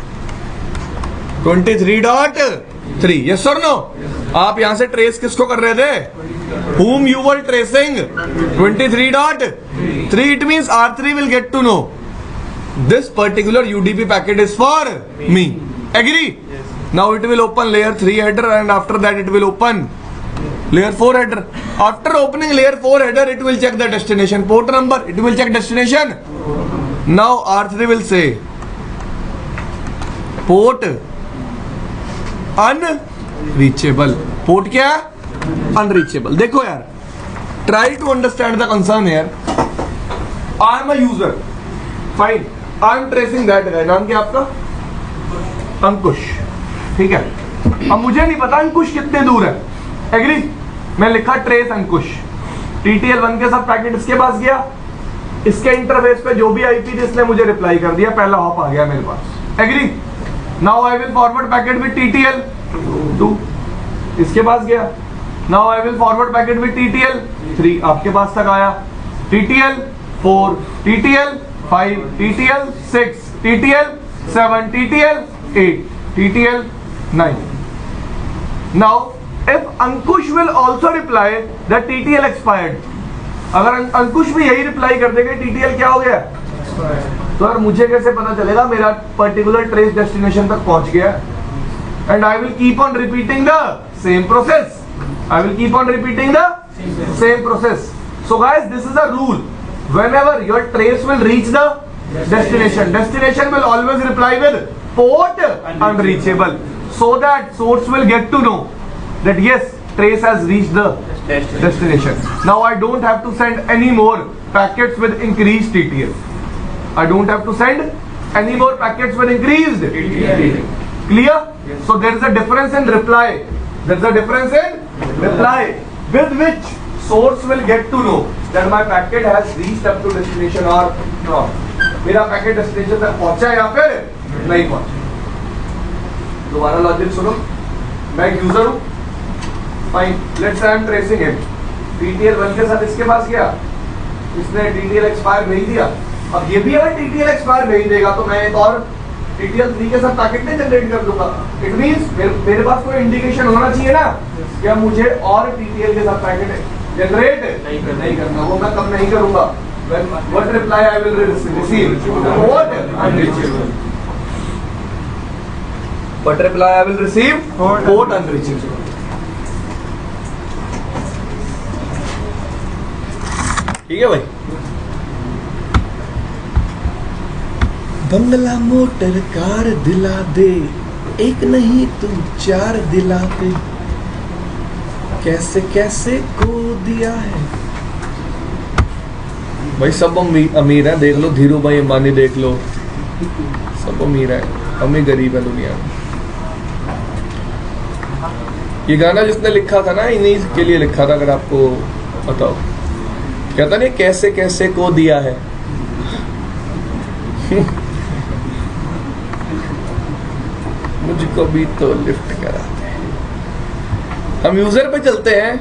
23.3. Yes or no? आप यहाँ से ट्रेस किसको कर रहे थे? Whom you were tracing? 23.3. It means R3 will get to know this particular UDP packet is for me. Agree? Yes. Now it will open layer 3 header and after that it will open layer 4 header. After opening layer 4 header, it will check the destination port number. It will check destination. Now R3 will say port unreachable. Port क्या है? Unreachable. देखो यार, try to understand the concern here. I am a user. Fine. I am tracing that guy. नाम क्या आपका? अंकुश. ठीक है. अब मुझे नहीं पता अंकुश कितने दूर है. Agree? मैं लिखा ट्रेस अंकुश, TTL 1 के साथ पैकेट इसके पास गया, इसके इंटरफेस पे जो भी आई थी इसने मुझे रिप्लाई कर दिया, पहला हॉप आ गया मेरे पास। Agree? Now I will forward packet with TTL 2, इसके पास गया। Now I will forward packet with TTL 3, आपके पास तक आया। TTL 4, TTL 5, TTL 6, TTL 7, TTL 8, TTL 9. Now, if Ankush will also reply that TTL expired, अगर अंकुश भी यही रिप्लाई कर देगा TTL क्या हो गया, तो यार मुझे कैसे पता चलेगा मेरा पर्टिकुलर ट्रेस डेस्टिनेशन तक पहुंच गया? And I will keep on repeating the same process, I will keep on repeating the same process. So guys, this is a rule. Whenever your trace will reach the destination will always reply with port unreachable, so that source will get to know that yes, trace has reached the destination. Now I don't have to send any more packets with increased TTL. I don't have to send any more packets with increased TTL. Clear? So there is a difference in reply. There is a difference in reply with which source will get to know that my packet has reached up to destination or not. मेरा packet destination तक पहुंचा या फिर नहीं पहुंचा. दोबारा logic सुनो. मैं एक यूजर हूं, fine, let's I am tracing him. TTL 1 के साथ इसके पास गया, इसने TTL एक्सपायर नहीं दिया. अब ये भी अगर TTL एक्सपायर नहीं देगा तो मैं एक और TTL 3 के साथ पैकेट नहीं जनरेट कर दूंगा. इट मींस मेरे पास कोई इंडिकेशन होना चाहिए ना क्या मुझे और TTL के साथ पैकेट जनरेट नहीं करना. वो मैं कब नहीं करूंगा? What reply I will receive? Port unreachable. What reply I will receive? Port unreachable. ठीक है भाई. बंगला मोटर कार दिला दे, एक नहीं तू 4 दिला दे, कैसे कैसे को दिया है. भाई सब अमीर है, देख लो धीरू भाई अंबानी, देख लो सब अमीर है, हम ही गरीब है दुनिया में. ये गाना जिसने लिखा था ना, इन्हीं के लिए लिखा था, अगर आपको बताओ. कहता नहीं कैसे कैसे को दिया है. मुझको भी तो लिफ्ट करा दे. हम यूजर पे चलते हैं,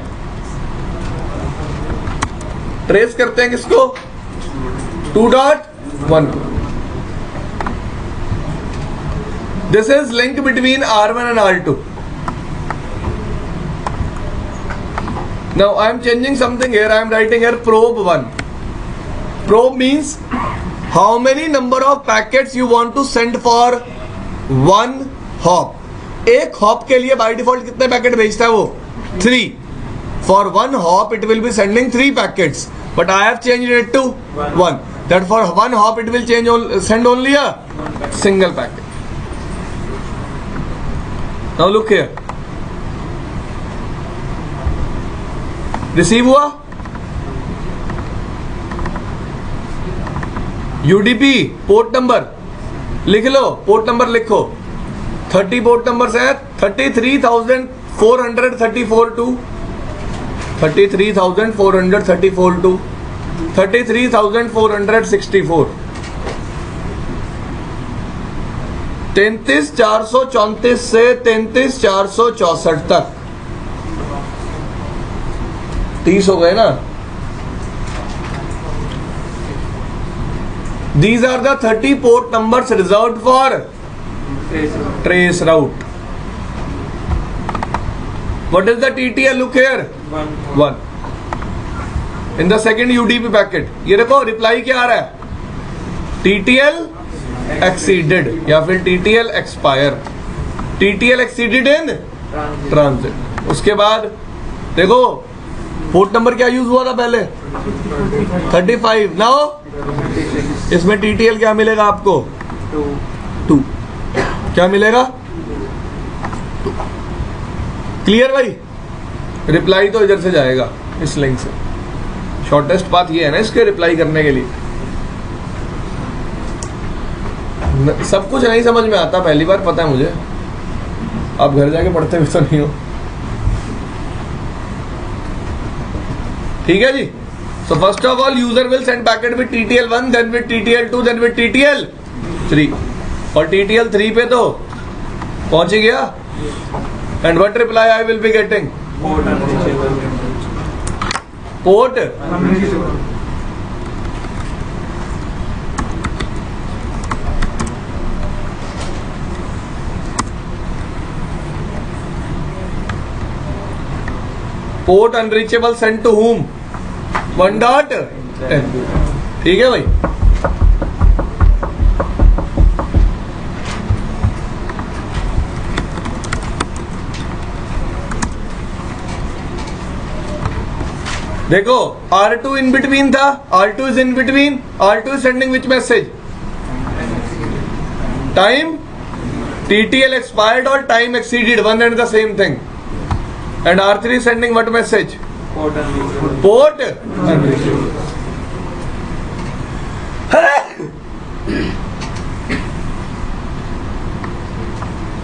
ट्रेस करते हैं किसको? 2.1. This is link between R1 and R2. Now I am changing something here. I am writing here probe 1. Probe means how many number of packets you want to send for one hop. एक hop के लिए by default कितने packet भेजता है वो? 3. For one hop it will be sending 3 packets, but I have changed it to 1. That for one hop it will send only a single packet. Now look here. Receive हुआ, UDP port number लिख लो, port number लिखो. 30 port number है, 33,434 to 33,434 to 33,464, 33,434 से 33,464 तक 30 हो गए ना. These are the 30 port numbers reserved for trace route. What is the TTL? Look here, 1. In the second UDP packet, ये देखो रिप्लाई क्या आ रहा है? TTL exceeded या फिर TTL expire. TTL exceeded in transit. उसके बाद देखो पोर्ट नंबर क्या यूज हुआ था पहले? 35. नाउ इसमें TTL क्या मिलेगा आपको? 2. क्या मिलेगा? 2. क्लियर भाई? रिप्लाई तो इधर से जाएगा, इस लिंक से. शॉर्टेस्ट पाथ ये है ना इसके रिप्लाई करने के लिए. सब कुछ नहीं समझ में आता, पहली बार पता है मुझे. आप घर जाके पढ़ते भी तो नहीं हो. ठीक है जी. So first of all, user will send packet with TTL1, then with TTL2, then with TTL3. और TTL3 पे तो पहुंच ही गया. And what reply I will be getting? Port. Port unreachable sent to whom? 1.10. ठीक है भाई. देखो R2 in between था, R2 is in between, R2 is sending which message? Time TTL expired or time exceeded, one and the same thing. And R3 is sending what message? Port unreachable.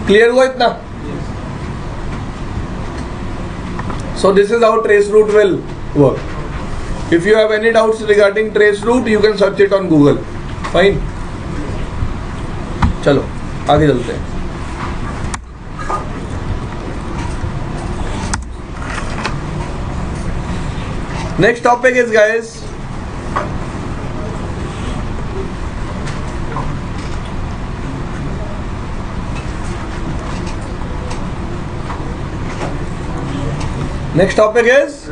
Clear हुआ इतना? So this is how trace route will work. If you have any doubts regarding trace route, you can search it on Google. Fine. चलो आगे चलते हैं. Next topic is, guys, next topic is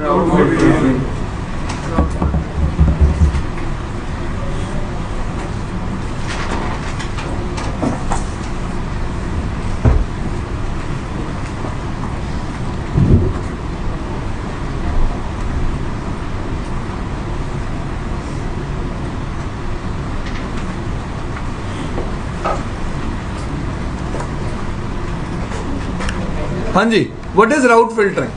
हाँ जी, what is route filtering?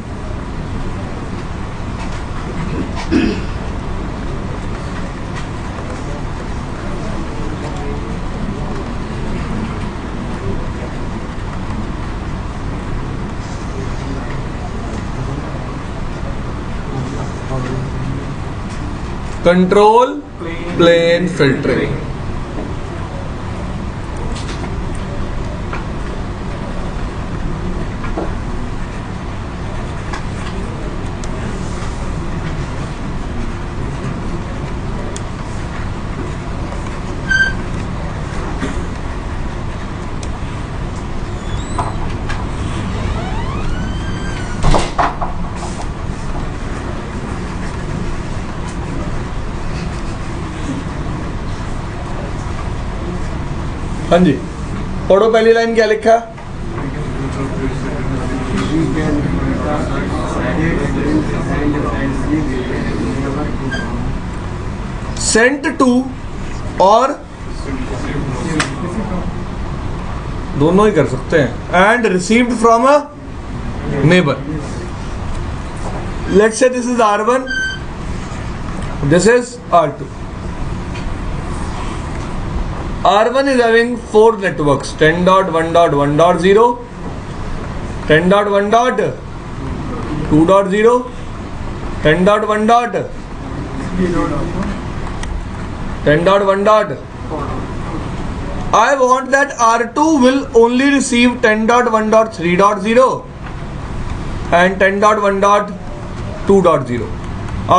Control plane filtering. हाँ जी, पढ़ो पहली line क्या लिखा? सेंट टू और दोनों ही कर सकते हैं. And received from a neighbour. Let's say this is R1, this is R2. R1 is having 4 networks: 10.1.1.0, 10.1.2.0, 10.1.10.1. I want that R2 will only receive 10.1.3.0 and 10.1.2.0.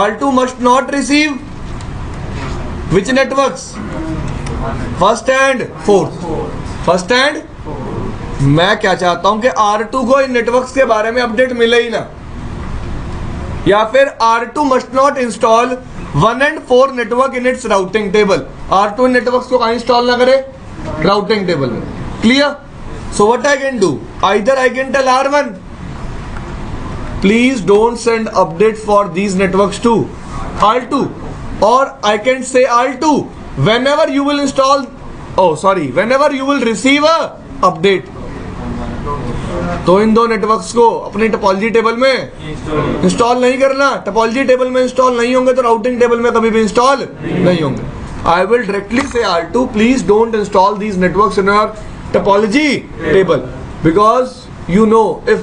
R2 must not receive which networks? First and fourth. First and मैं क्या चाहता हूं कि R2 को इन networks के बारे में update मिले ही ना, या फिर R2 must not install 1 and 4 network in its routing table. R2 इन नेटवर्क्स को कहां इंस्टॉल ना करे? राउटिंग टेबल में. Clear? So what I can do? Either I can tell R1 please don't send update for these networks to R2, और I can say R2 whenever you will install, whenever you will receive a update, तो इन दो networks को अपनी topology table में install नहीं करना. Topology table में install नहीं होंगे तो राउटिंग टेबल में कभी भी इंस्टॉल नहीं होंगे. आई विल डायरेक्टली से R2 please don't install these networks in your topology table, because you know if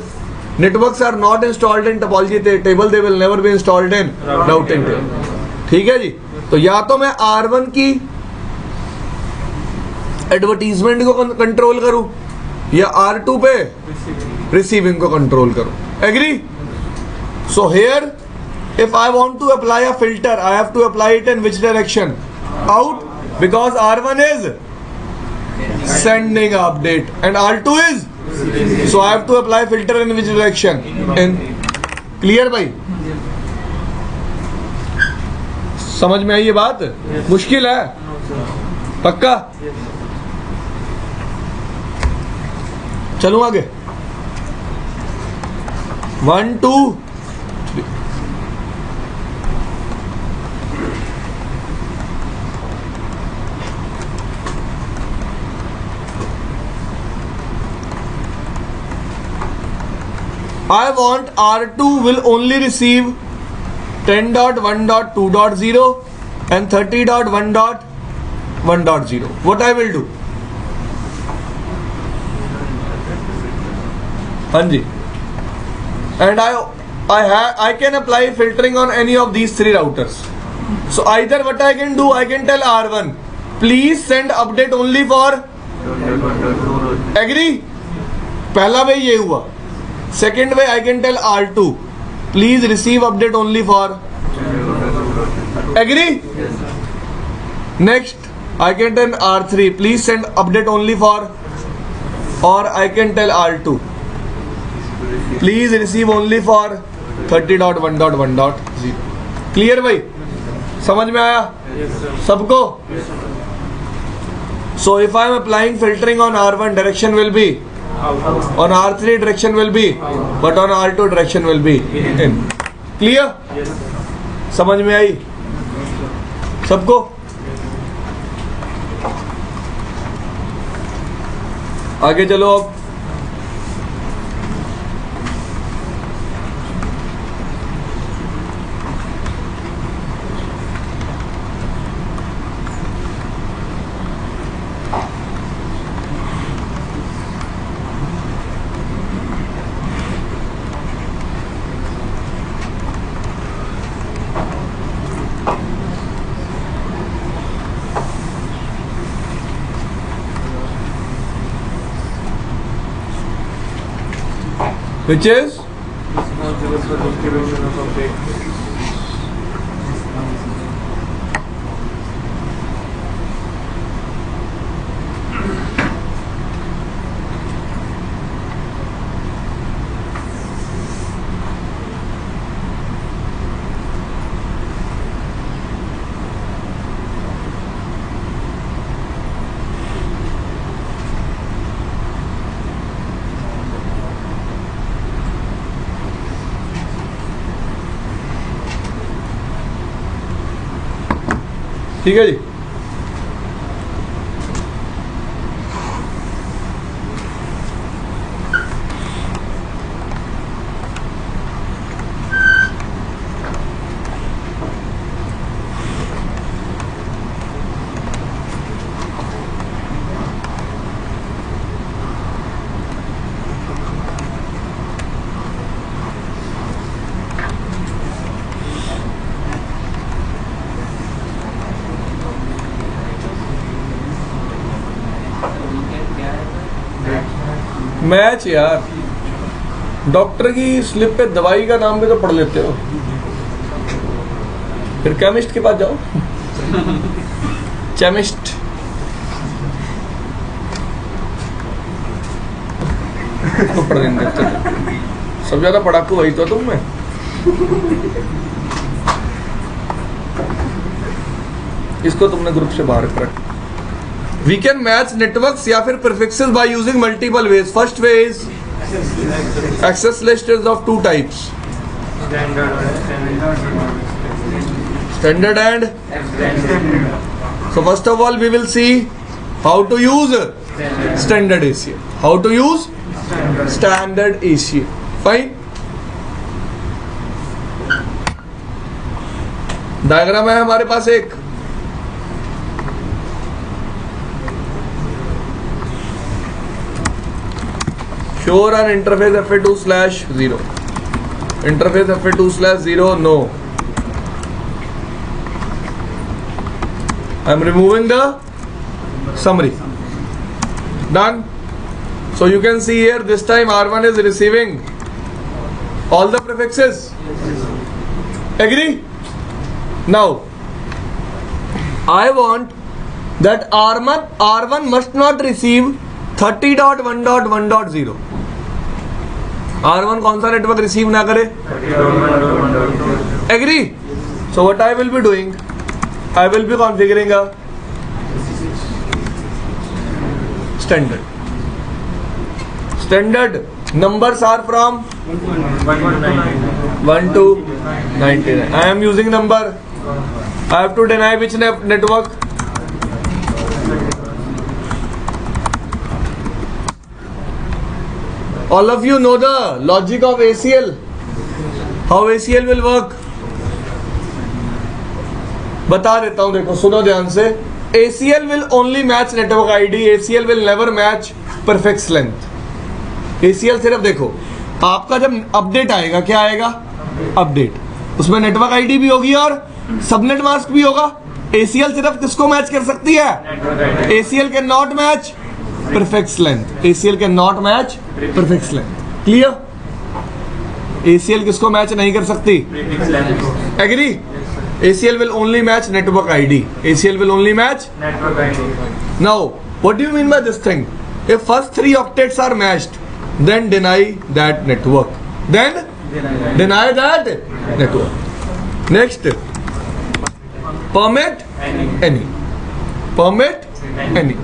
networks are not installed in topology table, they will never be installed in routing table. ठीक है जी। तो या तो मैं R1 की advertisement को control करूं या R2 पे रिसीविंग को कंट्रोल करूं। Agree? So here if I want to apply a filter, I have to apply it in which direction? Out, because R1 is sending update and R2 is, so I have to apply filter in which direction? In. Clear भाई? समझ में आई ये बात? मुश्किल है? पक्का? चलूं आगे? 1 2 3 I want R2 will only receive 10.1.2.0 and 30.1.1.0. What I will do? हाँ जी. And I can apply filtering on any of these three routers. So either what I can do, I can tell R1, please send update only for. Agree? पहला वे ये हुआ. Second way I can tell R2, please receive update only for. Agree? Next I can tell R3, please send update only for. Or I can tell R2, please receive only for 30.1.1.0. Clear भाई? समझ में आया सबको? So if I am applying filtering on R1, direction will be on R3, direction will be, but on R2 direction will be in. Clear? समझ में आई सबको? आगे चलो अब. Which is ठीक है जी. मैच यार, डॉक्टर की स्लिप पे दवाई का नाम भी तो पढ़ लेते हो, फिर केमिस्ट के पास जाओ. केमिस्ट तो पढ़ देंगे. सब ज्यादा पढ़ाकू वही तो तुम में. इसको तुमने ग्रुप से बाहर कर. We can match networks या फिर prefixes by using multiple ways. First way is access list is of two types. Standard and. So first of all we will see how to use standard ACL. How to use standard ACL. Fine. Diagram है हमारे पास एक. Show run interface FA2/0. Interface FA2/0, no. I am removing the summary. Done. So you can see here this time R1 is receiving all the prefixes. Agree? Now I want that R1 must not receive 30.1.1.0. R1 कौन सा network receive ना करे? Agree? So what I will be doing? I will be configuring a standard. Standard numbers are from 1 to 99. I am using number. I have to deny which network? All of you know the logic of ACL. How ACL will work? बता देता हूं, देखो सुनो ध्यान से. ACL will only match network ID. ACL will never match prefix length. ACL सिर्फ देखो, आपका जब अपडेट आएगा, क्या आएगा? अपडेट. उसमें नेटवर्क आईडी भी होगी और सबनेट मास्क भी होगा. ACL सिर्फ किसको मैच कर सकती है? ACL can not match prefix length. ACL can not match prefix length. Clear? ACL किसको मैच नहीं कर सकती? Agree? ACL will only match network ID. ACL will only match network ID. Now, what do you mean by this thing? If first 3 octets are matched, then deny that network. Then deny that network. Next, permit any. Permit any.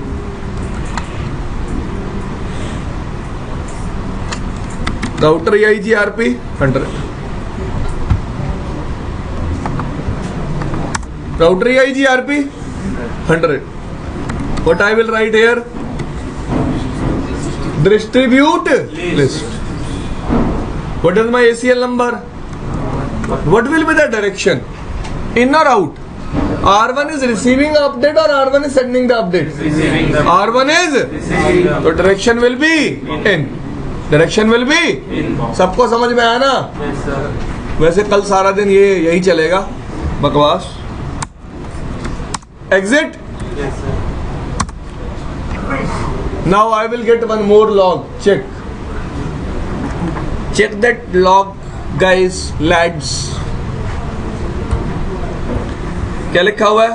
Router EIGRP 100. Router EIGRP 100. What I will write here? Distribute list. What is my ACL number? What will be the direction? In or out? R1 is receiving the update or R1 is sending the update? Receiving the R1 is receiving. So direction will be in. Direction will be in. सबको समझ में आया ना? Yes, sir. वैसे कल सारा दिन ये यही चलेगा बकवास. Exit. Yes, sir. Now I will get one more log. Check that log, guys, lads. क्या लिखा हुआ है?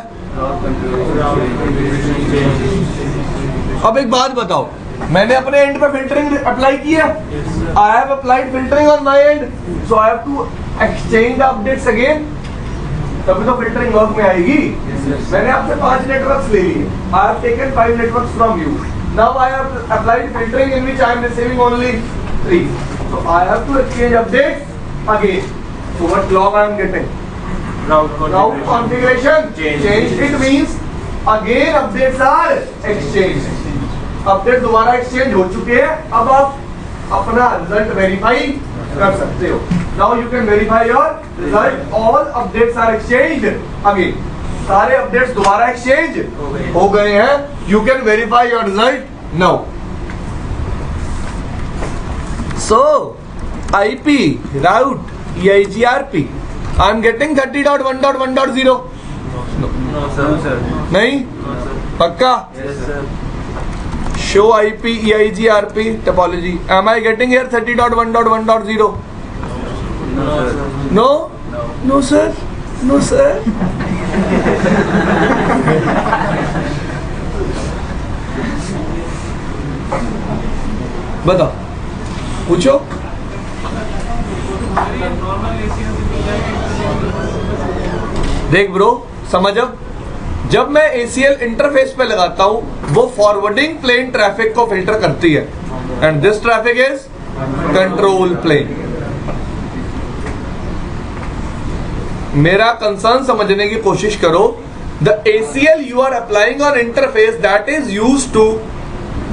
अब एक बात बताओ, मैंने अपने एंड पे फिल्टरिंग अप्लाई की है. I have applied filtering on my end, so I have to exchange the updates again. तभी तो फिल्टरिंग वर्क में आएगी. मैंने आपसे 5 नेटवर्क्स ले लिए. I have taken 5 networks from you. Now I have applied filtering in which I am receiving only 3. So I have to exchange updates again. So what log I am getting? Route configuration change. It means again updates are exchanged. Update दोबारा exchange हो चुके हैं. अब आप अपना result verify कर सकते हो. Now you can verify your result. All updates are exchanged again. सारे अपडेट्स दोबारा एक्सचेंज हो गए हैं. You can verify your result now. So IP route EIGRP I am getting 30.1.1.0. No, sir. नहीं? No, sir. पक्का? Yes, sir. Show IP EIGRP topology. Am I getting here 30.1.1.0? No, sir. No? No. No, sir. No, sir. बताओ, पूछो. देख bro, समझ. अब जब मैं ACL interface पे लगाता हूं, वो फॉरवर्डिंग प्लेन ट्रैफिक को फिल्टर करती है. And this traffic is control plane. मेरा कंसर्न समझने की कोशिश करो. The ACL you are applying on interface that is used to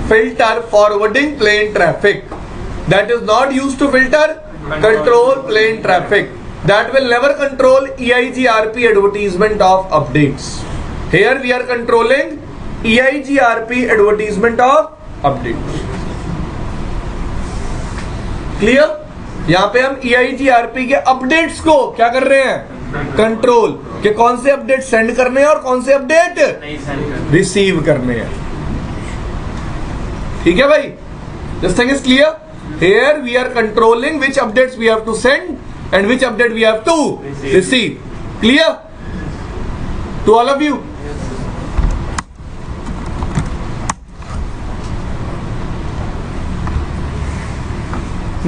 filter forwarding plane traffic. That is not used to filter control plane traffic. That will never control EIGRP advertisement of updates. Here we are controlling EIGRP advertisement of updates. Clear? यहाँ पे हम EIGRP के updates को क्या कर रहे हैं? Control के कौन से अपडेट सेंड करने हैं और कौन से अपडेट रिसीव करने हैं. ठीक है भाई? This thing is clear. Here we are controlling which updates we have to send and which update we have to receive. Clear to all of you?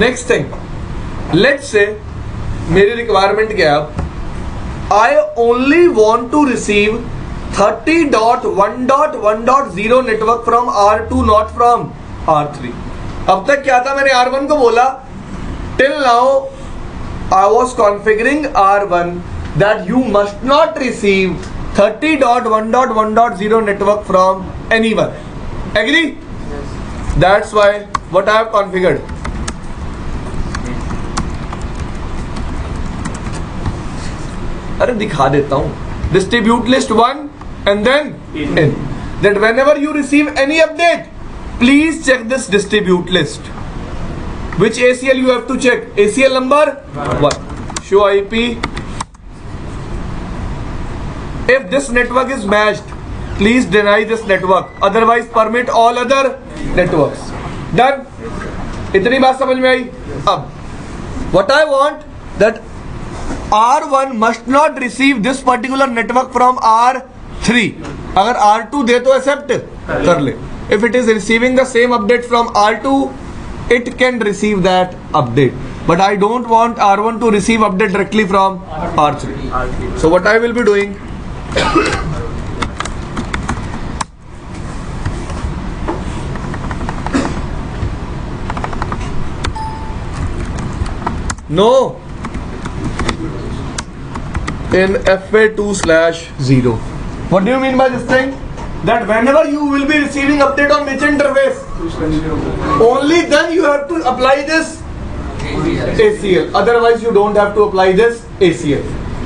Next thing, let's say मेरी requirement क्या है? I only want to receive 30.1.1.0 network from R2, not from R3. अब तक क्या था? मैंने R1 को बोला till now I was configuring R1 that you must not receive 30.1.1.0 network from anyone. Agree? That's why what I have configured. अरे दिखा देता हूं. Distribute list 1 and then in. That whenever you receive any update, please check this distribute list. Which ACL you have to check? ACL number 1. Show IP. If this network is matched, please deny this network. Otherwise permit all other networks. Done? इतनी बात समझ में आई? अब what I want that R1 must not receive this particular network from R3. अगर R2 दे तो accept कर ले. If it is receiving the same update from R2, it can receive that update. But I don't want R1 to receive update directly from R3. So what I will be doing? No. In FA2/0. What do you mean by this thing? That whenever you will be receiving update on which interface, only then you have to apply this ACL. Otherwise you don't have to apply this ACL.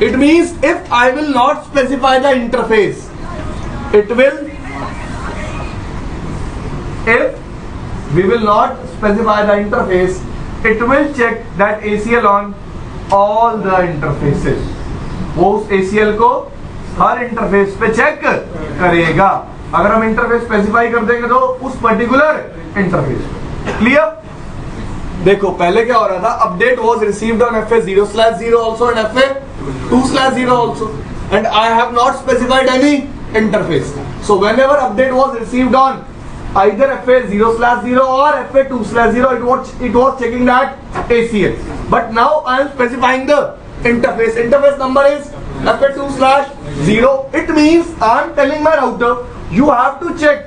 It means if I will not specify the interface, it will, if we will not specify the interface, it will check that ACL on all the interfaces. वो उस ACL को हर interface पे check करेगा. अगर हम interface specify कर देंगे तो उस पर्टिकुलर इंटरफेस. क्लियर? देखो पहले क्या हो रहा था? Update was received on FA0/0 also and FA2/0 also, and I have not specified any interface. So whenever update was received on either FA0/0 or FA2/0, it was checking that ACL. But now I am specifying the interface. Interface number is FA2/0. It means I am telling my router you have to check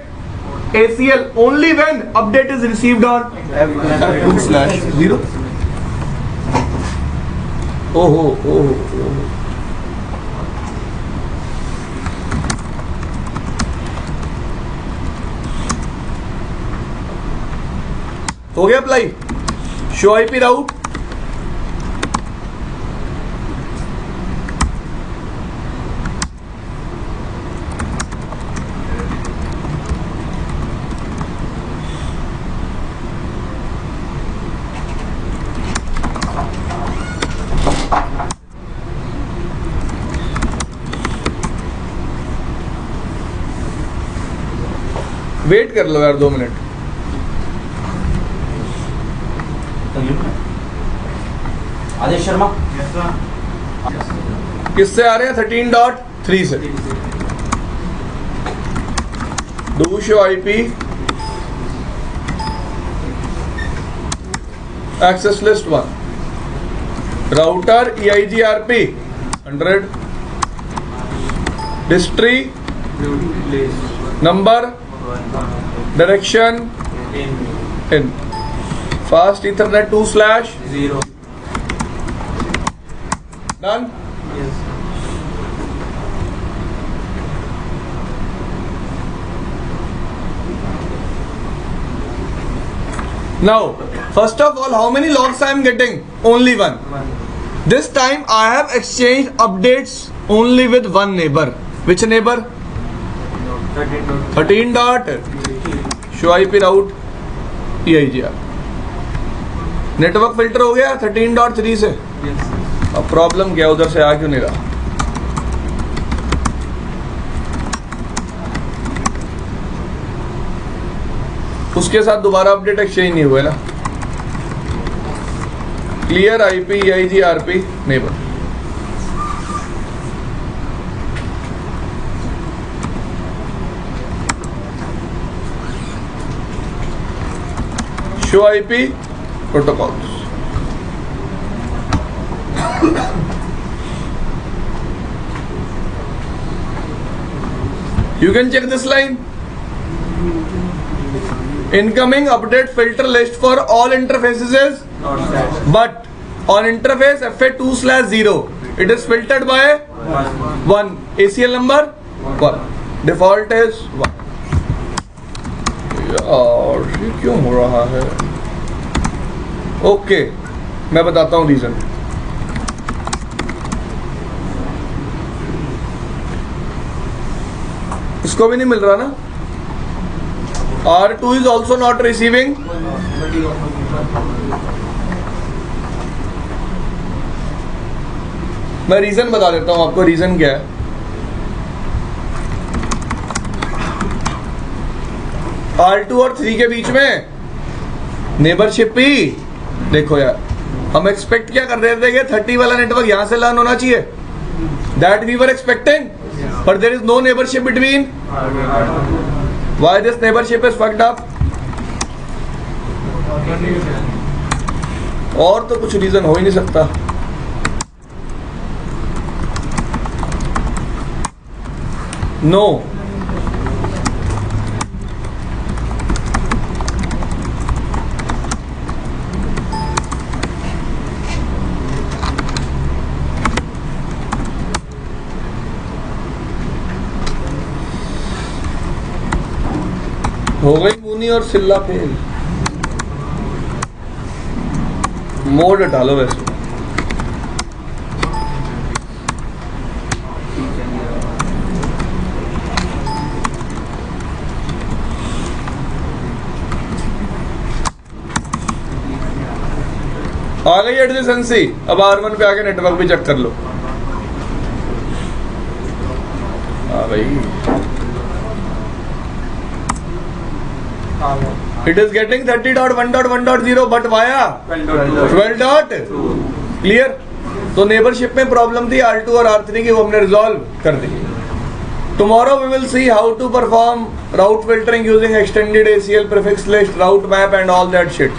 ACL only when update is received on F2/0. Oh. हो गया apply. Show IP राउट. Wait कर लो यार 2 minute. आदेश शर्मा किससे आ रहे हैं? 13.3 से. Do show IP access list 1. Router EIGRP 100. Distribute number direction in. Fast Ethernet 2/0. Done? Yes. Now, first of all, how many logs I am getting? Only one. This time I have exchanged updates only with one neighbor. Which neighbor? 13. Show IP route EIGR. Network filter हो गया 13.3 से। Yes, sir. अब problem क्या है, उधर से आ क्यों नहीं रहा? उसके साथ दोबारा अपडेट एक्सचेंज नहीं हुए ना। Clear IP EIG RP neighbour. Show IP protocols. You can check this line. Incoming update filter list for all interfaces is, Not that. but on interface FA2/0 it is filtered by 1. ACL number 1. Default is 1. यार ये क्यों हो रहा है? Okay, मैं बताता हूँ reason. इसको भी नहीं मिल रहा ना। R2 is also not receiving. मैं रीजन बता देता हूँ आपको, रीजन क्या है। R2 और 3 के बीच में नेबरशिप ही, देखो यार हम एक्सपेक्ट क्या कर रहे थे कि 30 वाला नेटवर्क यहां से लर्न होना चाहिए, that we were expecting, but there is no neighbourship between. Why this neighbourship is fucked up? और तो कुछ रीजन हो ही नहीं सकता। नो हो गई मुनी और सिल्ला फेल। मोड हटा लो वैसे। आ गई एडजेसेंसी। अब R1 पे आके नेटवर्क भी चेक कर लो। आ गई। It is getting 30.1.1.0 but via 12. Clear? तो नेबरशिप में प्रॉब्लम थी R2 और R3 की, वो हमने रिजॉल्व कर दी। Tomorrow we will see how to perform route filtering using extended ACL prefix list, route map and all that shit.